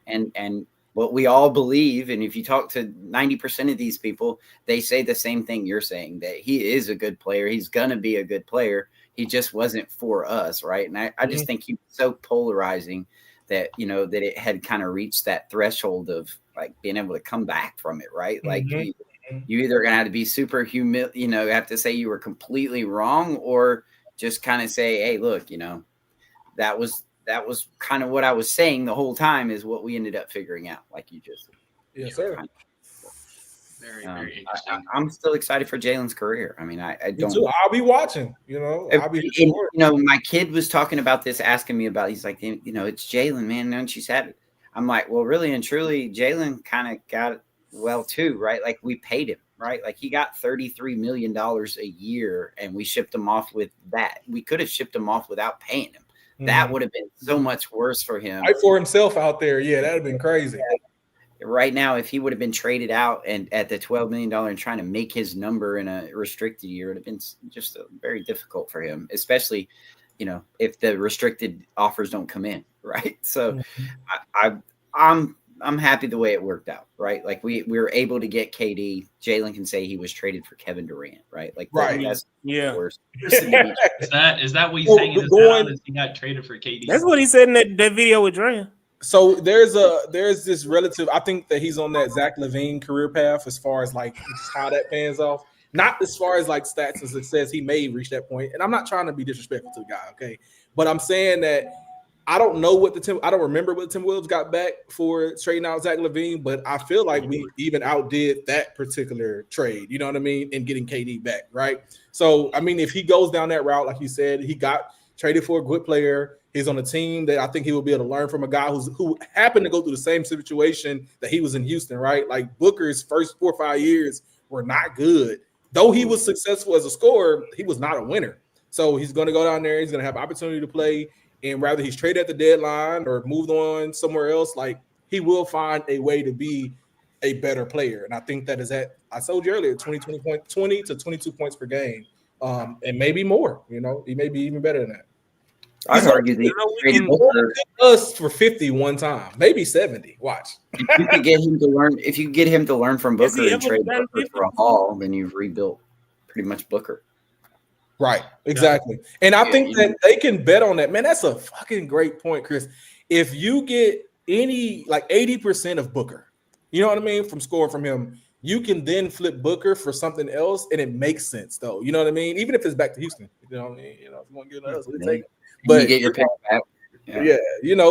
And what we all believe, and if you talk to 90% of these people, they say the same thing you're saying, that he is a good player. He's going to be a good player. He just wasn't for us, right? And I just think he was so polarizing that, that it had kind of reached that threshold of like being able to come back from it, right? Like you either going to have to be super have to say you were completely wrong, or just kind of say, hey, look, that was kind of what I was saying the whole time is what we ended up figuring out, like you just. Yes, sir. Very interesting. I'm still excited for Jalen's career. I mean, I don't. I'll be watching. I'll be. My kid was talking about this, asking me about. He's like, it's Jalen, man. Don't you sad? I'm like, well, really and truly, Jalen kind of got it well too, right? Like we paid him, right? Like he got $33 million a year, and we shipped him off with that. We could have shipped him off without paying him. That would have been so much worse for him. Fight for himself out there. Yeah, that'd have been crazy. Right now, if he would have been traded out and at the $12 million and trying to make his number in a restricted year, it would have been just very difficult for him, especially, if the restricted offers don't come in. Right. So I'm happy the way it worked out. Right. Like we were able to get KD. Jalen can say he was traded for Kevin Durant. Right. Like, that's worst. Is that what he's saying? He got traded for KD? That's what he said in that video with Dre. So there's this relative. I think that he's on that Zach LaVine career path as far as like just how that pans off. Not as far as like stats and success. He may reach that point, and I'm not trying to be disrespectful to the guy, okay? But I'm saying that I don't know I don't remember what the Timberwolves got back for trading out Zach LaVine, but I feel like we even outdid that particular trade. You know what I mean? And getting KD back, right? So I mean, if he goes down that route, like you said, he got traded for a good player. He's on a team that I think he will be able to learn from a guy who happened to go through the same situation that he was in Houston, right? Like Booker's first 4 or 5 years were not good. Though he was successful as a scorer, he was not a winner. So he's going to go down there. He's going to have opportunity to play. And rather he's traded at the deadline or moved on somewhere else, like he will find a way to be a better player. And I think that is I told you earlier, 20 to 22 points per game. And maybe more, he may be even better than that. I'd argue that he traded us for 50 one time, maybe 70. Watch. If you could get him to learn from Booker and trade Booker for a haul, then you've rebuilt pretty much Booker. Right, exactly. And I think that they can bet on that. Man, that's a fucking great point, Chris. If you get any like 80% of Booker, you know what I mean, from scoring from him, you can then flip Booker for something else, and it makes sense, though. You know what I mean? Even if it's back to Houston, you know what I mean? If you want to get us, we'll take it. But you get your pick back. Yeah,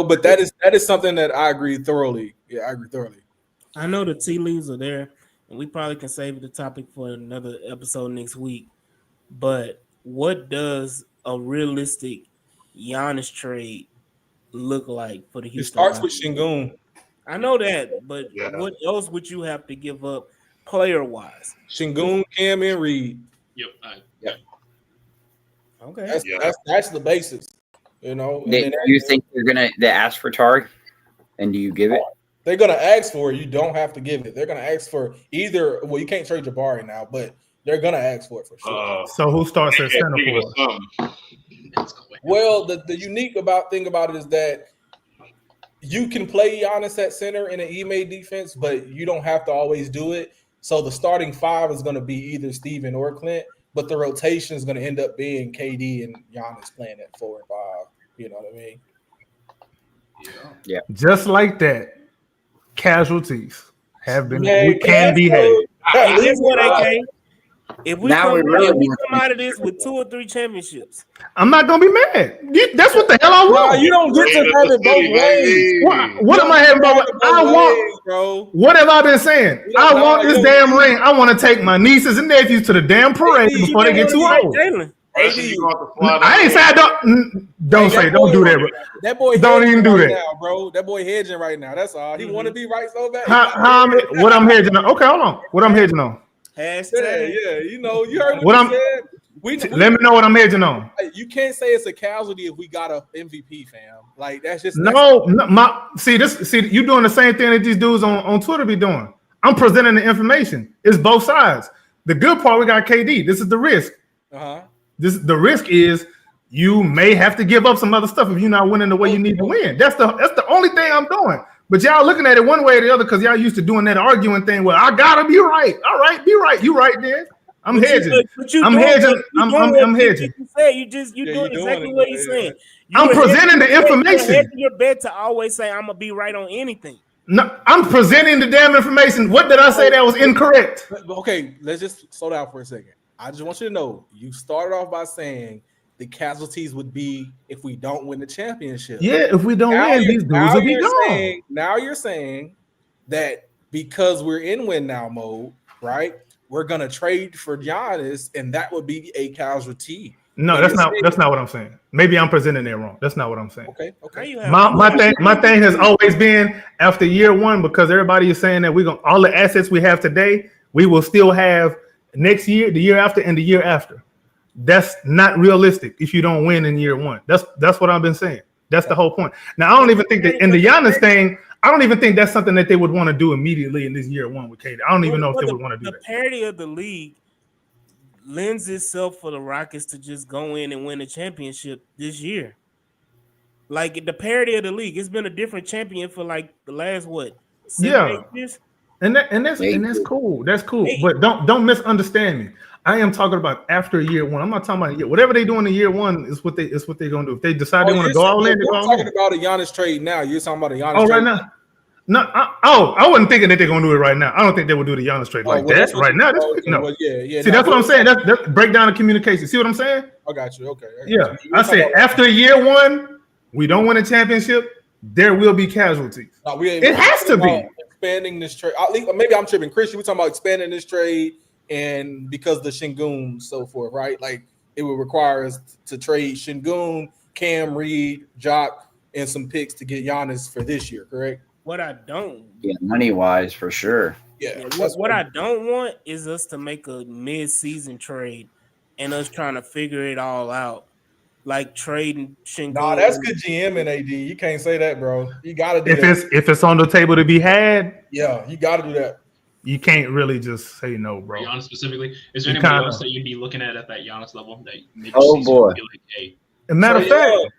but that is something that I agree thoroughly. Yeah, I agree thoroughly. I know the tea leaves are there, and we probably can save the topic for another episode next week. But what does a realistic Giannis trade look like for the Houston? It starts with Şengün. I know that, but what else would you have to give up player wise? Shingun, Cam, and Reed. Yep. Okay. That's the basis. You know. And Do then you think they ask for Tari, and do you give it? they're gonna ask for it. You don't have to give it. They're gonna ask for either. Well, you can't trade Jabari now, but they're gonna ask for it for sure. So who starts at center Think of for? something. Well, the unique thing about it is that you can play Giannis at center in an Ime defense, but you don't have to always do it. So the starting five is going to be either Steven or Clint, but the rotation is going to end up being KD and Giannis playing at 4 and 5. You know what I mean? Yeah. Just like that, casualties have been Man, can behave. And guess what, AK? If we Now come, we really if we want come out of this with 2 or 3 championships, I'm not gonna be mad. That's what the hell I No, want. you don't get to have it both ways. What am I having? I want. Bro. What have I been saying? I want this damn ring. I want to take my nieces and nephews to the damn parade before they get too old. Jalen. I ain't say I don't say don't do that. Bro. That boy Don't hedging even do right that. now, bro. That boy hedging right now. That's all. He want to be right so bad. What I'm hedging on? Okay, hold on. What I'm hedging on? Hashtag. Yeah, you know, you heard What what I'm- he said. Let me know what I'm hedging on. You can't say it's a casualty if we got a MVP, fam. Like that's just See, you doing the same thing that these dudes on Twitter be doing. I'm presenting the information. It's both sides. The good part, we got KD. This is the risk. The risk is you may have to give up some other stuff if you're not winning the way you need to win. That's the only thing I'm doing. But y'all looking at it one way or the other because y'all used to doing that arguing thing. Well, I gotta be right. All right, be right. You right then. I'm hedging. I'm hedging. I'm hedging. You doing exactly what he's saying. I'm presenting the information. You're your bet to always say I'm gonna be right on anything. No, I'm presenting the damn information. What did I say that was incorrect? Okay, let's just slow down for a second. I just want you to know you started off by saying the casualties would be if we don't win the championship. Yeah, if we don't win, these dudes will be gone. Now you're saying that because we're in win now mode, right? We're gonna trade for Giannis, and that would be a casualty. No, that's not what I'm saying. Maybe I'm presenting it wrong. That's not what I'm saying. Okay. My thing has always been after year one, because everybody is saying that we're gonna all the assets we have today, we will still have next year, the year after, and the year after. That's not realistic if you don't win in year one. That's what I've been saying. That's the whole point. Now, I don't even think that in the Giannis thing, I don't even think that's something that they would want to do immediately in this year one with KD. I don't even know if they would want to do that. The parity of the league lends itself for the Rockets to just go in and win a championship this year. Like the parity of the league, it's been a different champion for like the last 7-8 years. And that's cool. That's cool. But don't misunderstand me. I am talking about after year one. I'm not talking about whatever they do in the year one is what they're gonna do. If they decide they want to go all in, you're talking about a Giannis trade now. You're talking about a Giannis trade right now. No, I wasn't thinking that they're gonna do it right now. I don't think they would do the Giannis trade that right now. No. See, that's what I'm saying. That's break down the communication. See what I'm saying? I got you. Okay. I said after year one, we don't win a championship. There will be casualties. It has to be expanding this trade. Maybe I'm tripping. Chris, you were talking about expanding this trade, and because the Shingun, so forth, right? Like it would require us to trade Shingun, Cam, Reed, Jock, and some picks to get Giannis for this year. Correct? What I don't, money wise, for sure. Yeah. What I don't want is us to make a mid-season trade and us trying to figure it all out, like trading Shingun. Nah, that's good GM and AD. You can't say that, bro. You got to do that. If it's on the table to be had, yeah, you got to do that. You can't really just say no, bro. Giannis specifically, is there anybody else that you'd be looking at that Giannis level? That boy. Be like, hey. As a matter of fact,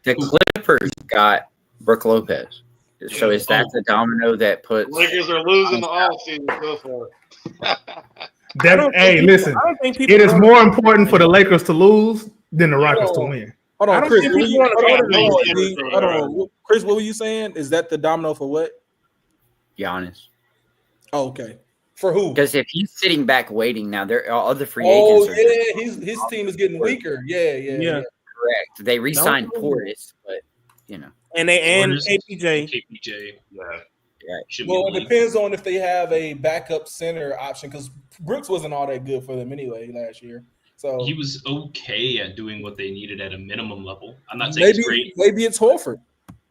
the Clippers got Brook Lopez. So is that the domino that puts? Lakers are losing the offseason so far. Listen. It is more important for the Lakers to lose than the Rockets to win. Hold on, Chris. Hold on, Chris. What were you saying? Is that the domino for what? Giannis. Oh, okay. For who? Because if he's sitting back waiting now, there are other free agents. Oh yeah, his team is getting weaker. Yeah. Correct. They re-signed Portis, but and KPJ. Yeah. Well, it depends on if they have a backup center option because Brooks wasn't all that good for them anyway last year. So he was okay at doing what they needed at a minimum level. I'm not saying it's great. Maybe it's Horford.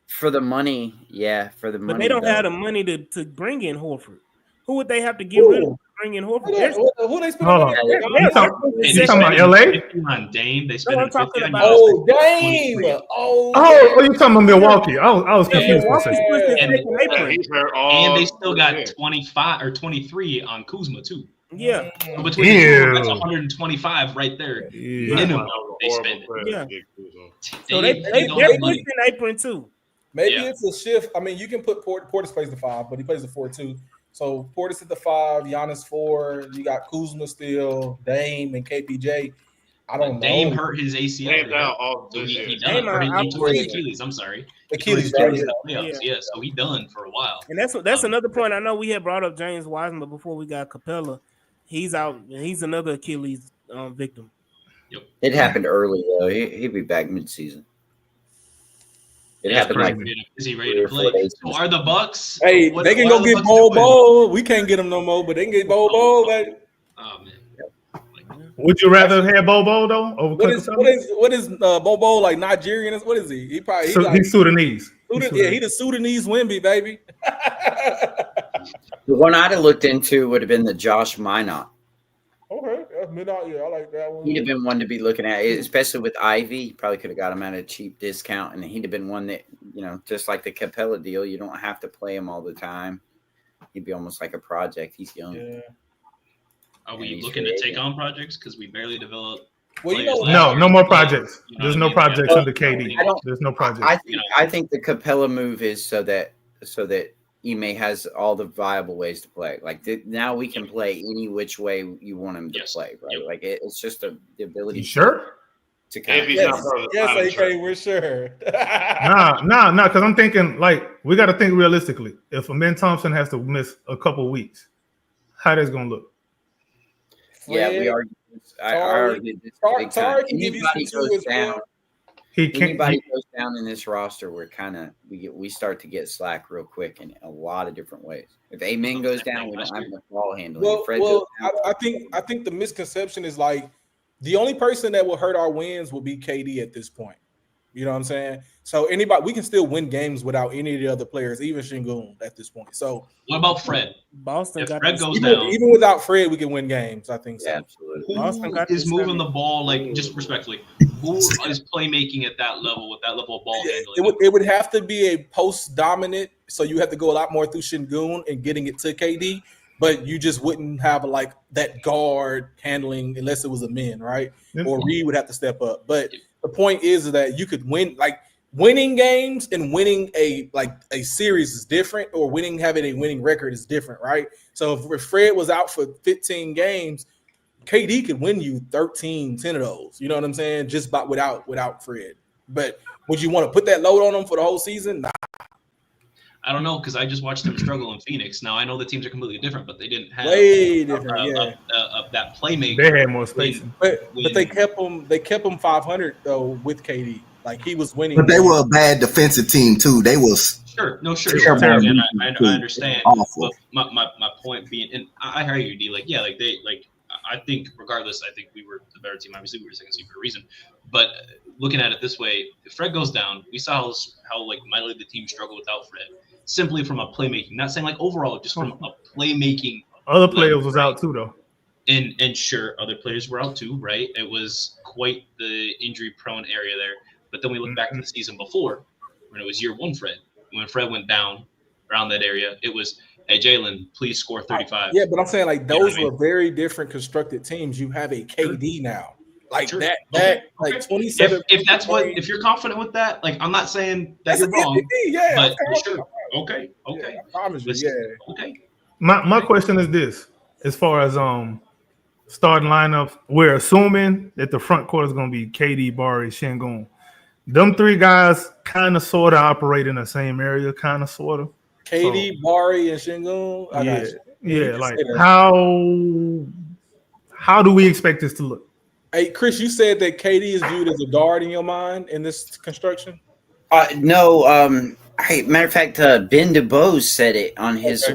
For the money, yeah. For the money, but they don't have the money to bring in Horford. Who would they have to get rid of? bring in Horford. Who they spending Hold money on. They're- on? they're- Hey, You they talking about spending LA? 50 on Dame. They I'm spending talking 50 on about. Oh, Giannis. Dame. 23. Oh, you talking about Milwaukee? I was Yeah, confused for a Milwaukee second. was his And- second Yeah, apron. he's hurt all. And they still got yeah. 25 or 23 on Kuzma too. Yeah, So between the two, that's Ew. 125 right there. Yeah. Minimum. That was a They horrible spend it. play Yeah. to get Kuzma. so They they're don't have money. pushing apron too. Maybe Yeah. it's a shift. I mean, you can put Portis plays the 5, but he plays the 4 too. So Portis at the 5, Giannis 4. You got Kuzma still, Dame, and KPJ. I don't Dame know. hurt his ACL. Dame's out all So this he year. done. Dame Or he out tore his for- Achilles. I'm sorry. Achilles, He tore right? his Yeah. playoffs. Yeah, so he done for a while. And that's another point. I know we had brought up James Wiseman, but before we got Capella, he's out. He's another Achilles victim. It happened early though. He'd be back mid-season. It Yeah, happened like is he ready 3 to or 4 play? days. So are the Bucks? Hey, what- they can what go are the get Bucks Bol doing? Bol. We can't get them no more, but they can get Bol Bol. Baby. Oh man. Would you rather have Bobo though over What is Bol Bol like Nigerian? What is he? He probably he's like he's Sudanese. he the Sudanese Wemby, baby. the one I'd have looked into would have been the Josh Minot. Okay, that's midnight. Yeah, I like that one. He'd have been one to be looking at, especially with Ivy. You probably could have got him at a cheap discount, and he'd have been one that, just like the Capella deal, you don't have to play him all the time. He'd be almost like a project. He's young. Yeah. Are we he's looking to free take agent. on projects because we barely developed? Well, you know, players last No, year? no more projects. You know There's what no I mean? projects Yeah. under KD. I don't- There's no projects. I think the Capella move is so that Ime has all the viable ways to play. Like now we can play any which way you want him to Yes. play, right? Yep. Like it's just the ability You sure? to kind If of he's Yes, not part of the yes, final AK, trade. we're sure. Nah. Because I'm thinking like we got to think realistically. If Ben Thompson has to miss a couple weeks, how that's gonna look? Yeah, we Fred, argued this. I Tari- argued this big time. Tari can give you Anybody some too goes as well. down. He can't. Anybody goes down in this roster, we start to get slack real quick in a lot of different ways. If Amen goes down, we don't have enough ball handling. Well, If Fred goes down, I think the misconception is like the only person that will hurt our wins will be KD at this point. You know what I'm saying? So we can still win games without any of the other players, even Şengün at this point. So What about Fred? Boston If got Fred this- goes even, down, even without Fred, we can win games. I think so. yeah, absolutely. Boston who got is this moving coming. the ball like just respectfully? Who is playmaking at that level with that level of ball handling? It would have to be a post dominant, so you have to go a lot more through Şengün and getting it to KD, but you just wouldn't have like that guard handling unless it was a man, right? Or Reed would have to step up. But the point is that you could win, like winning games and winning a series is different, or having a winning record is different, right? So if Fred was out for 15 games, KD could win you 10 of those. You know what I'm saying? Just without Fred. But would you want to put that load on them for the whole season? Nah. I don't know because I just watched them struggle in Phoenix. Now I know the teams are completely different, but they didn't have Way different, yeah. that playmaker. They had more spacing. But they kept him 500 though with KD. Like he was winning. But they were a bad defensive team too. They was Sure. Terrible. Again, I understand. Awful. But my point being, and I hear you, D. I think regardless, I think we were the better team. Obviously, we were second seed for a reason. But looking at it this way, if Fred goes down, we saw how mightily the team struggled without Fred. Simply from a playmaking, not saying overall, just from a playmaking. Other players was out too though. And sure, other players were out too, right? It was quite the injury-prone area there. But then we look back to the season before, when it was year one Fred. When Fred went down around that area, it was, hey, Jalen, please score 35. Yeah, but I'm saying those You know what I were very different constructed teams. You have a KD now. Sure. That 27. If you're confident with that, I'm not saying that That's you're an wrong. MVP, yeah. But okay. sure. Okay. Yeah, I promise you, Listen, yeah. Okay. My question is this: as far as starting lineups, we're assuming that the front court is going to be KD, Bari, Şengün. Them three guys kind of sort of operate in the same area, kind of sort of. KD, Bari, and Şengün. I got you. Yeah. can Like say that. how do we expect this to look? Hey, Chris, you said that KD is viewed as a guard in your mind in this construction. No. Hey, matter of fact, Ben DeBose said it on his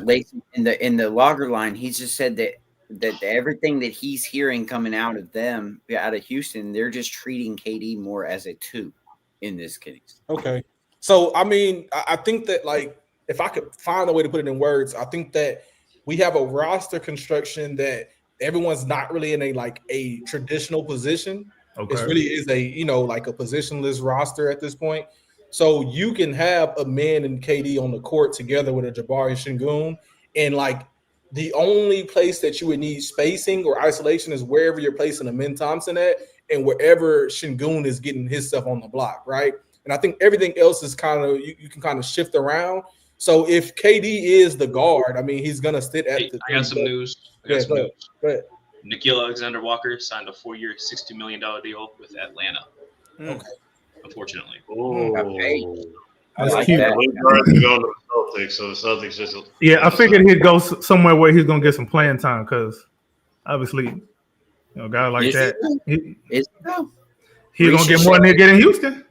in the logger line. He just said that everything that he's hearing coming out of Houston, they're just treating KD more as a 2 in this case. Okay. So, I mean, I think that, if I could find a way to put it in words, I think that we have a roster construction that everyone's not really in a traditional position. Okay. It really is like a positionless roster at this point. So you can have a man and KD on the court together with a Jabari Şengün, and the only place that you would need spacing or isolation is wherever you're placing Amin Thompson at, and wherever Şengün is getting his stuff on the block, right? And I think everything else is kind of you can kind of shift around. So if KD is the guard, I mean, he's gonna sit at the. I got some news. Go ahead. Nikhil Alexander-Walker signed a 4-year, $60 million deal with Atlanta. Okay. Unfortunately. I That's like cute. that. He's going to go to the Celtics, so the Celtics just. Yeah, I figured he'd go somewhere where he's gonna get some playing time because obviously, a guy like Is that, Is no. he's gonna get more than he get in Houston.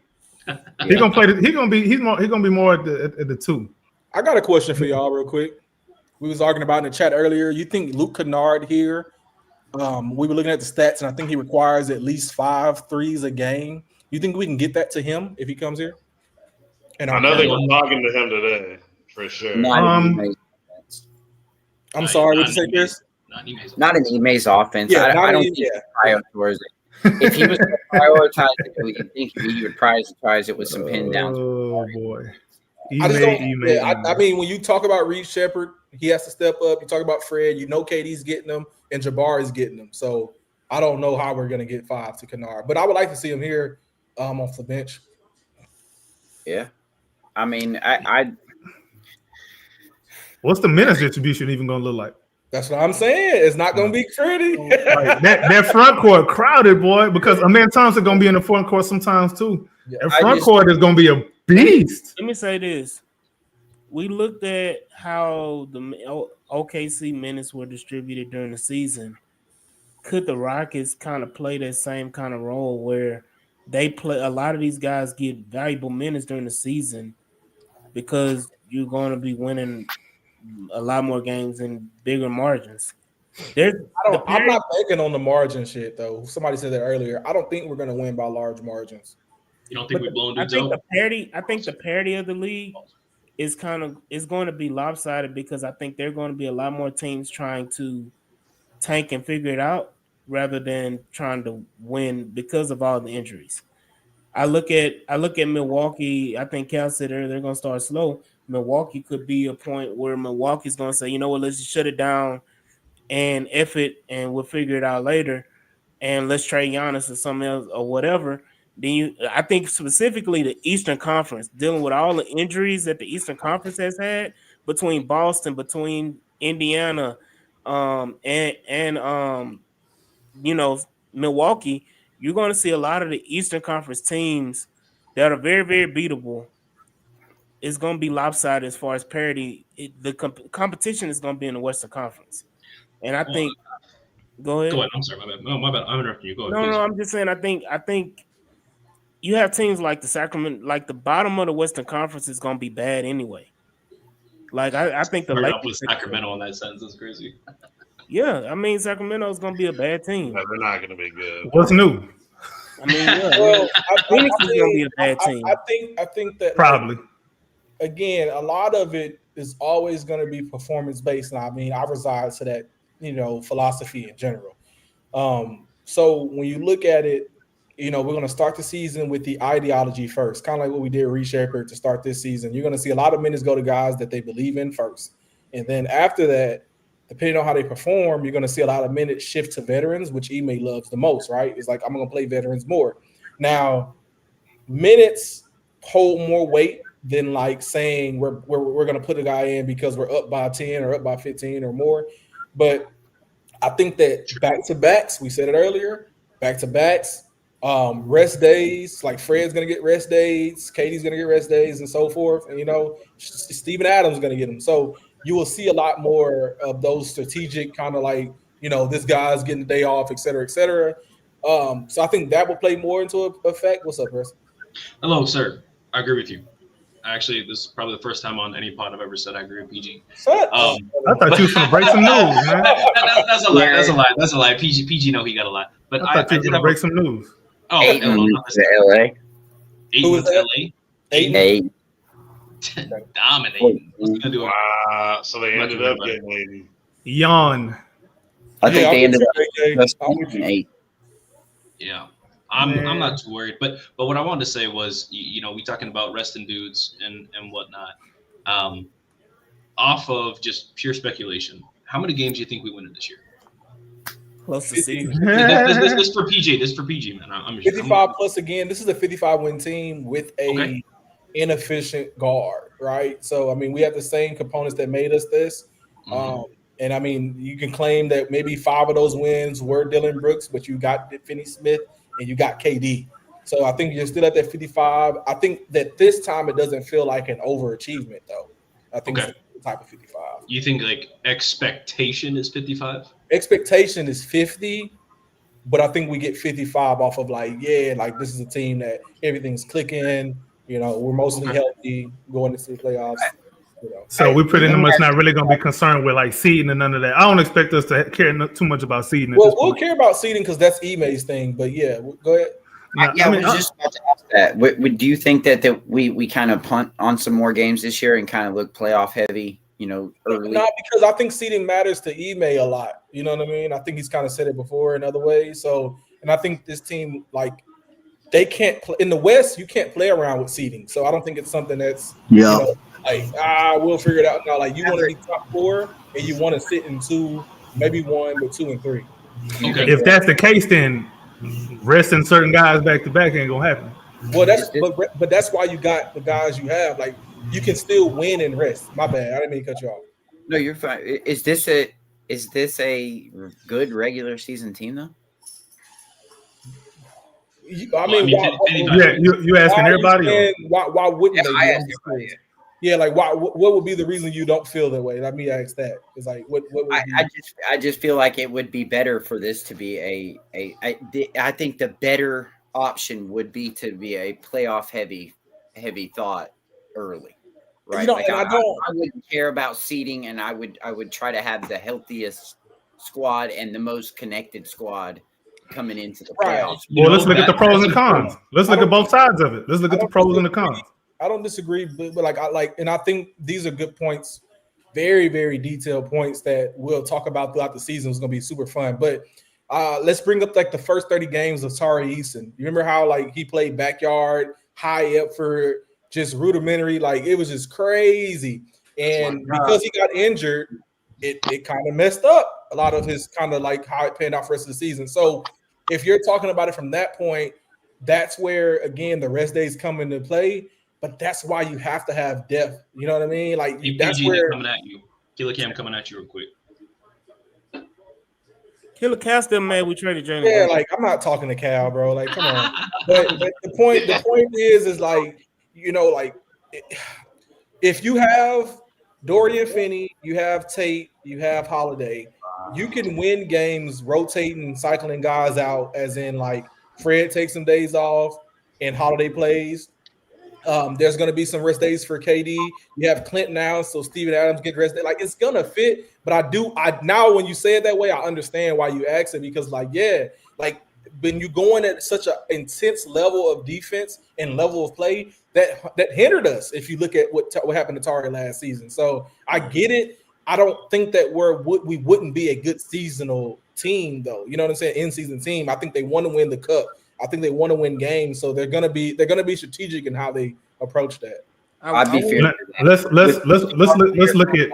Yeah. He's gonna play. He's gonna be more at the 2. I got a question for y'all real quick. We was arguing about in the chat earlier. You think Luke Kennard here? We were looking at the stats, and I think he requires at least 5 threes a game. You think we can get that to him if he comes here? And I know they were talking to him today for sure. I'm sorry, what you say, Chris? Not an Ime's offense. Yeah, I don't think he prioritizes it. If he was to prioritize it, you think he would prioritize it with some pin downs. Oh boy. I just don't. I mean, when you talk about Reed Shepherd, he has to step up. You talk about Fred, KD's getting them, and Jabari's getting them. So I don't know how we're gonna get 5 to Kennard, but I would like to see him here off the bench. Yeah, I mean, I What's the minutes distribution even gonna look like? That's what I'm saying. It's not gonna be pretty. that front court crowded, boy, because Amin Thompson gonna be in the front court sometimes too. Yeah. That front court is gonna be a beast. Let me say this. We looked at how the OKC minutes were distributed during the season. Could the Rockets kind of play that same kind of role where they play a lot of these guys get valuable minutes during the season because you're going to be winning a lot more games and bigger margins. I'm not banking on the margin shit though. Somebody said that earlier. I don't think we're going to win by large margins. You don't think we're blowing dudes out? out? I think the parity of the league is going to be lopsided because I think there are going to be a lot more teams trying to tank and figure it out rather than trying to win because of all the injuries. I look at Milwaukee. I think Cal said they're going to start slow. Milwaukee could be a point where Milwaukee's going to say, you know what, let's just shut it down and F it, and we'll figure it out later. And let's trade Giannis or something else or whatever. Then I think specifically the Eastern Conference, dealing with all the injuries that the Eastern Conference has had between Boston, between Indiana, and Milwaukee, you're going to see a lot of the Eastern Conference teams that are very, very beatable. It's going to be lopsided as far as parity. The competition is going to be in the Western Conference, and I think. Go ahead. Go ahead. I'm sorry. My bad. I'm interrupting you. Go ahead. No, I'm just saying. I think you have teams like the Sacramento, like the bottom of the Western Conference is going to be bad anyway. Like I think the Lakers with Sacramento in that sense. That's crazy. Yeah, I mean Sacramento is going to be a bad team. No, they're not going to be good. What's new? I mean, yeah. Well, Phoenix is going to be a bad team. I think that Probably. Again, a lot of it is always going to be performance based, and I mean, I reside to that, philosophy in general. So when you look at it, we're going to start the season with the ideology first, kind of like what we did Reed Shepherd to start this season. You're going to see a lot of minutes go to guys that they believe in first, and then after that, depending on how they perform, you're going to see a lot of minutes shift to veterans, which Ime loves the most, right? It's like, I'm going to play veterans more. Now, minutes hold more weight than like saying we're going to put a guy in because we're up by 10 or up by 15 or more. But I think that back-to-backs, we said it earlier, back-to-backs, rest days, like Fred's going to get rest days, Katie's going to get rest days and so forth. And, Steven Adams is going to get them. So you will see a lot more of those strategic kind of like, this guy's getting the day off, et cetera, et cetera. So I think that will play more into effect. What's up, Chris? Hello, sir. I agree with you. Actually, this is probably the first time on any pod I've ever said I agree with PG. I thought you was going to break some news, man. That's a lie. That's a lie. PG know he got a lie. But I thought you was going to break some news. Oh, Aiden went to LA. Aiden went to LA. Aiden. Dominating. What's he gonna do? So they ended up getting Aiden. Yawn. I think they ended up AK. just I'm with you. 8. Yeah. I'm Man. not too worried, but what I wanted to say was, we talking about resting dudes and whatnot. Off of just pure speculation, how many games do you think we win in this year? Close to 60. This for PG. This for PG, man. I'm 55 plus again. This is a 55-win team with a Okay. inefficient guard, right? So I mean, we have the same components that made us this. Mhm. And I mean, you can claim that maybe 5 of those wins were Dylan Brooks, but you got Finney Smith and you got KD. So I think you're still at that 55. I think that this time it doesn't feel like an overachievement, though. I think Okay. it's the type of 55. You think like expectation is 55? Expectation is 50, but I think we get 55 off of like this is a team that everything's clicking. We're mostly Okay. healthy going into the playoffs. So we pretty much not really going to be concerned with like seeding and none of that. I don't expect us to care too much about seeding. Well, we'll care about seeding because that's Ime's thing. But yeah, go ahead. I was just about to ask that. Do you think that we kind of punt on some more games this year and kind of look playoff heavy? Early. Not because I think seeding matters to Ime a lot. You know what I mean? I think he's kind of said it before in other ways. So, and I think this team, like, they can't play in the West. You can't play around with seeding. So I don't think it's something that's we'll figure it out. No, like you want to be top 4 and you want to sit in 2, maybe 1, but 2 and 3. Okay. If that's the case, then resting certain guys back to back ain't gonna happen. Well, but that's why you got the guys you have. Like you can still win and rest. My bad. I didn't mean to cut you off. No, you're fine. Is this a good regular season team though? I mean, you asking everybody? Why wouldn't they? I asked everybody. Yeah, like why? What would be the reason you don't feel that way? Let me ask that. It's like what would I just feel like it would be better for this to be I think the better option would be to be a playoff heavy thought early, right? I wouldn't care about seeding, and I would try to have the healthiest squad and the most connected squad coming into the playoffs. Well, let's look at the pros and cons. Let's look at both sides of it. Let's look at the pros and the cons. I don't disagree, but I think these are good points, very, very detailed points that we'll talk about throughout the season. It's going to be super fun. But let's bring up like the first 30 games of Tari Eason. You remember how like he played backyard, high effort, just rudimentary, like it was just crazy. And because he got injured, it kind of messed up a lot of his kind of like how it panned out for the rest of the season. So if you're talking about it from that point, that's where again the rest days come into play. But that's why you have to have depth. You know what I mean? Like that's where coming at you. Killer Cam coming at you real quick. Killer Cal still mad we traded Jalen. Yeah, like I'm not talking to Cal, bro. Like, come on. but the point is like, like if you have Dorian Finney, you have Tate, you have Holiday, you can win games rotating, cycling guys out, as in like Fred takes some days off and Holiday plays. There's going to be some rest days for KD. You have Clint now, so Steven Adams get rest day. Like it's going to fit. But now when you say it that way, I understand why you ask it because like when you going at such an intense level of defense and level of play that hindered us. If you look at what happened to Tari last season, so I get it. I don't think that we wouldn't be a good seasonal team though. You know what I'm saying? In-season team. I think they want to win the cup. I think they want to win games, so they're gonna be strategic in how they approach that. I'd be fair. Let's look at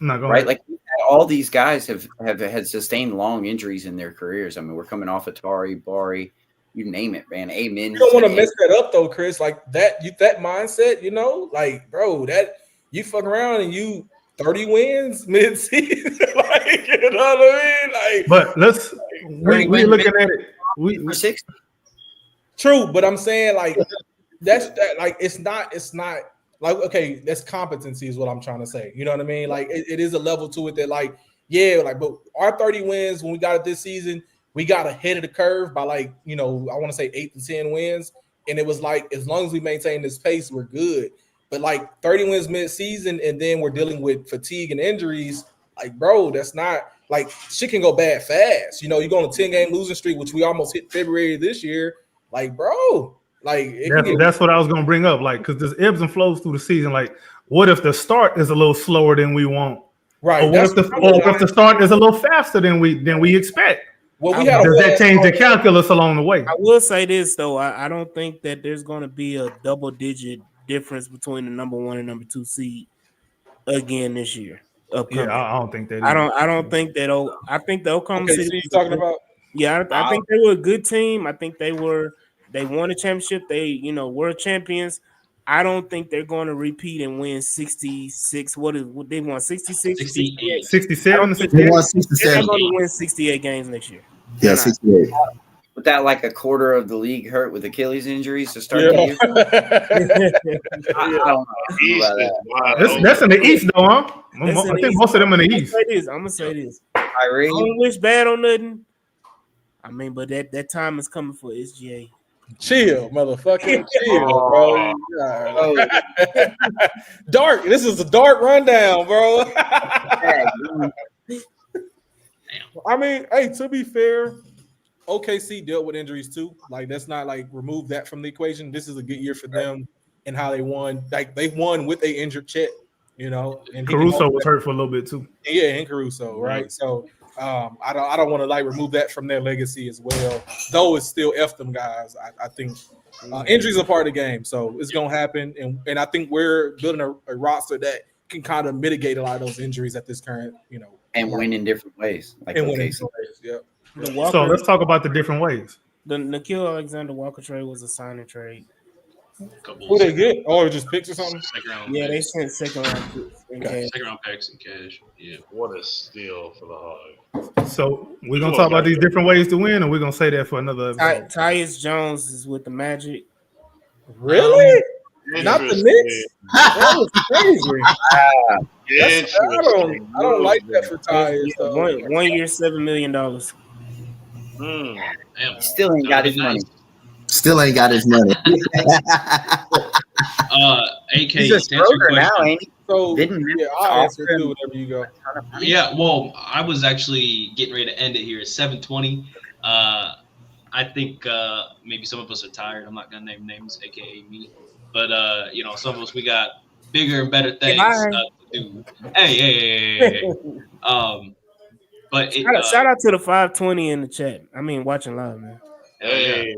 right. Like all these guys have had sustained long injuries in their careers. I mean, we're coming off Atari, Bari, you name it, man. Amen. You don't want to mess that up though, Chris. Like that mindset, like bro, that you fuck around and you 30 wins mid-season, like you know what I mean? Like, but we're looking at it. We 60. True, but I'm saying like that's that. Like it's not like okay. That's competency is what I'm trying to say. You know what I mean? Like it is a level to it that like but our 30 wins when we got it this season, we got ahead of the curve by like I want to say 8 to 10 wins, and it was like as long as we maintain this pace, we're good. But like 30 wins mid-season, and then we're dealing with fatigue and injuries. Like bro, that's not. Like shit can go bad fast. You go on a 10-game losing streak, which we almost hit February this year. Like, bro, like that's what I was gonna bring up. Like, because there's ebbs and flows through the season. Like, what if the start is a little slower than we want, Right. Or what if the start is a little faster than we expect? Well, we had Does that change the calculus along the way? I will say this though, I don't think that there's going to be a double-digit difference between the number 1 and number 2 seed again this year. Upcoming. Yeah, I don't think that. I don't think that. I think the Oklahoma Okay, City. so you're talking about? Yeah, I think they were a good team. I think they won a championship. They were champions. I don't think they're going to repeat and win 66. What they won 66, 68. 67, They 68. won They're 67. not going to win 68 games next year. Yeah, 68. With that, like a quarter of the league hurt with Achilles injuries to start the year. I don't know East about is that. wide That's in the East, though, huh? That's I in the think East. most of them in the East. I'm gonna say this. I Kyrie, don't wish bad on nothing. I mean, but that time is coming for SGA. Chill, motherfucker. Chill, bro. oh, Dark. This is a dark rundown, bro. I mean, hey, to be fair, OKC dealt with injuries too. Like, that's not like remove that from the equation. This is a good year for them and how they won. Like, they won with a injured Chet, and Caruso was hurt for a little bit too. Yeah, and Caruso, right? So I don't want to like remove that from their legacy as well. Though it's still F them guys. I think injuries are part of the game, so it's gonna happen. And I think we're building a roster that can kind of mitigate a lot of those injuries at this current, and win in different ways. Like and win in OKC. different ways. Yeah. The Walker, So let's talk about the different ways. the Nikhil Alexander Walker trade was a signing trade. Who they get? Or just picks or something? Second round Yeah, they picks. sent second round picks. Okay. Second round picks and cash. Yeah. What a steal for the Hog. So we're gonna talk about these different ways to win, and we're gonna say that for another episode. Tyus Jones is with the Magic. Really? Not the Knicks? That was crazy. I don't like that for Tyus. Yeah, 1 year, $7 million. Damn. Still ain't got his money. Still ain't got his money. AK, He's to a answer your Schroeder now, question- ain't he? So Didn't yeah, I'll answer it too, whatever you go. Yeah, well, I was actually getting ready to end it here at 7:20. I think maybe some of us are tired. I'm not gonna name names, aka me, but some of us we got bigger and better things to do. Hey. But Shout out to the 520 in the chat. I mean, watching live, man. Hey.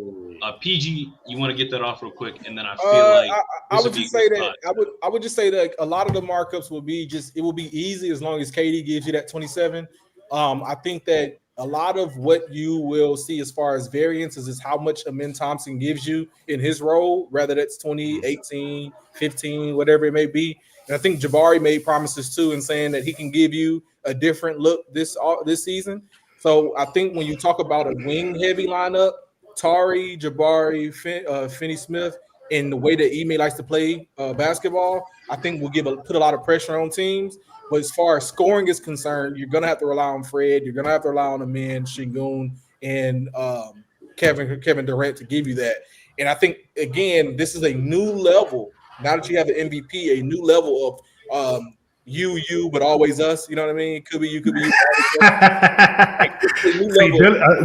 PG, you want to get that off real quick, and then I feel like I would just say that I would just say that a lot of the markups will be it will be easy as long as KD gives you that 27. I think that a lot of what you will see as far as variances is how much Amin Thompson gives you in his role, whether that's 20, 18, 15, whatever it may be. And I think Jabari made promises too in saying that he can give you a different look this season. So I think when you talk about a wing heavy lineup, Tari, Jabari, Finney Smith, and the way that Ime likes to play basketball, I think will put a lot of pressure on teams. But as far as scoring is concerned, you're gonna have to rely on Fred. You're gonna have to rely on Amin, Şengün, and Kevin Durant to give you that. And I think again, this is a new level. Now that you have the MVP, a new level of you, but always us. You know what I mean? Could be you, could be you.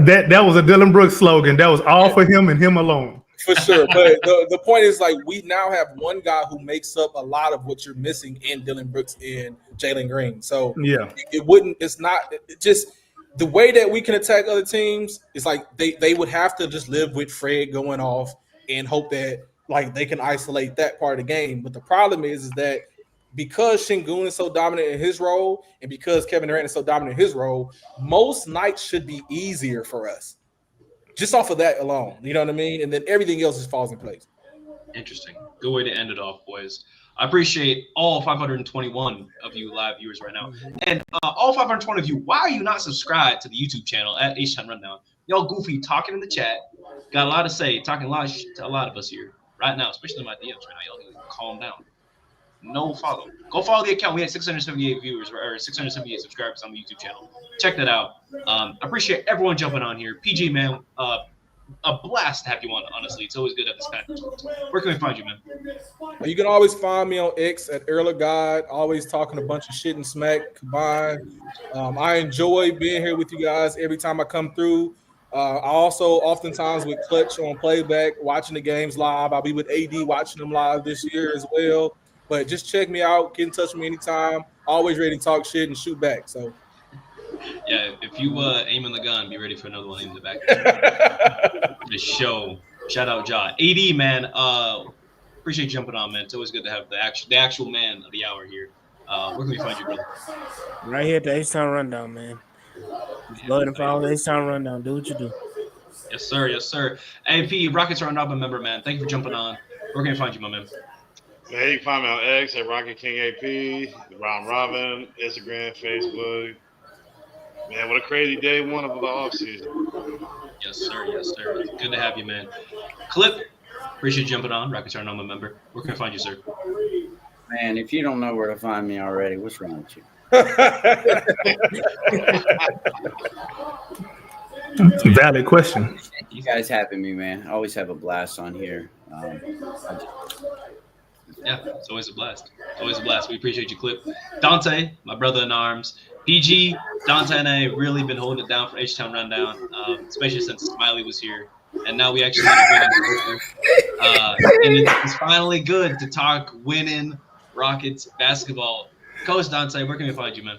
That was a Dylan Brooks slogan. That was all for him and him alone. For sure. But the point is, like, we now have one guy who makes up a lot of what you're missing in Dylan Brooks and Jalen Green. So yeah, it's not just the way that we can attack other teams. It's like they would have to just live with Fred going off and hope that like they can isolate that part of the game. But the problem is that because Şengün is so dominant in his role and because Kevin Durant is so dominant in his role, most nights should be easier for us. Just off of that alone, you know what I mean? And then everything else just falls in place. Interesting. Good way to end it off, boys. I appreciate all 521 of you live viewers right now. And all 520 of you, why are you not subscribed to the YouTube channel at H10 Rundown? Y'all goofy talking in the chat. Got a lot to say, talking a lot of shit to a lot of us here right now, especially in my DMs right now. Y'all calm down. No follow. Go follow the account. We had 678 viewers or 678 subscribers on the YouTube channel. Check that out. I appreciate everyone jumping on here. PG, man, a blast to have you on, honestly. It's always good to have this kind of. Where can we find you, man? You can always find me on X at Earl of God, always talking a bunch of shit and smack combined. I enjoy being here with you guys every time I come through. I also oftentimes with Clutch on playback, watching the games live. I'll be with AD watching them live this year as well. But just check me out. Get in touch with me anytime. always ready to talk shit and shoot back. So Yeah, if you aiming the gun, be ready for another one aiming the back. The show. Shout out Ja. AD, man. Appreciate you jumping on, man. It's always good to have the actual man of the hour here. Where can we find you, brother? Right here at the H-Town Rundown, man. Just go ahead and follow the H-Town Rundown. Do what you do. Yes, sir. Yes, sir. AP, Rockets Round Robin member, man. Thank you for jumping on. Where can we find you, my man? Man, you can find me on X at Rocket King AP, the Round Robin, Instagram, Facebook. Man, what a crazy day one of the offseason. Yes, sir. Yes, sir. Good to have you, man. Clip, appreciate you jumping on. Rockets Round Robin member. Where can I find you, sir? Man, if you don't know where to find me already, what's wrong with you? Valid question. You guys having me, man. I always have a blast on here. Yeah, it's always a blast. It's always a blast. We appreciate you, Clip. Donte, my brother in arms. PG, Donte and I really been holding it down for H-Town Rundown, especially since Smiley was here. And now we actually have a winning and it's finally good to talk winning Rockets basketball. Coach Donte, where can we find you, man?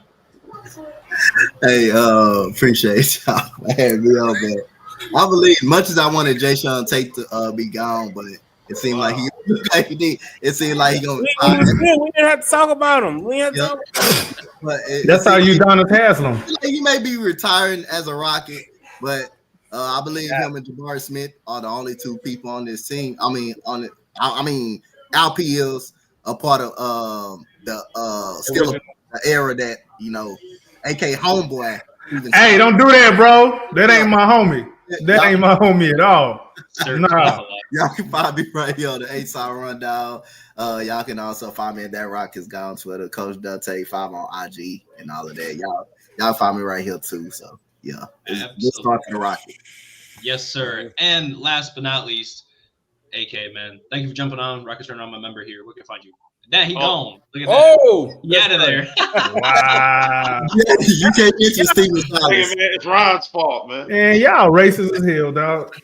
Hey, appreciate y'all having me on, man. I believe, much as I wanted Jay Sean Tate to be gone, but it seemed like it seemed like he gonna. We didn't have to talk about him. We didn't have to talk But That's how you done it, Haslam. He may be retiring as a Rocket, but I believe him and Jabari Smith are the only two people on this team. I mean, Alp is a part of still the era that AK Homeboy. Hey, don't do that, bro. That ain't my homie. That ain't my homie at all. Nah. Y'all can find me right here on the H-Town Rundown. Y'all can also find me at That Rockets Guy on Twitter, Coach Donte 5 on IG, and all of that. Y'all find me right here too. So yeah, let's start to the Rocket. Yes, sir. And last but not least, AK, man, thank you for jumping on. Rockets Run on my member here. Where can I find you? That he gone. Look at that. Oh, get out of there. Wow. You can't get your Steven Hey, man, it's Ron's fault, man. And y'all racist as hell, dog.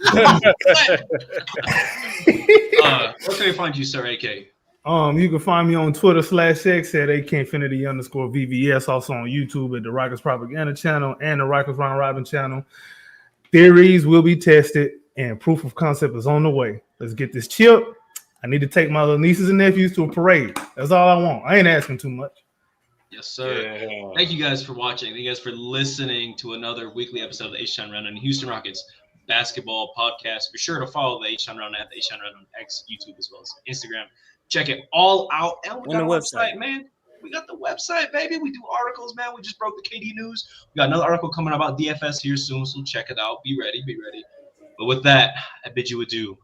Where can we find you, sir, AK? You can find me on Twitter /X at AKinfinity_VVS, also on YouTube at the Rockets Propaganda channel and the Rockets Round Robin channel. Theories will be tested and proof of concept is on the way. Let's get this chip. I need to take my little nieces and nephews to a parade. That's all I want. I ain't asking too much. Yes, sir. Yeah. Thank you guys for watching. Thank you guys for listening to another weekly episode of the H-Town Rundown, Houston Rockets basketball podcast. Be sure to follow the H-Town Rundown at the H-Town Rundown on X, YouTube, as well as Instagram. Check it all out. And we got a website, man. We got the website, baby. We do articles, man. We just broke the KD news. We got another article coming about DFS here soon, so check it out. Be ready, be ready. But with that, I bid you adieu.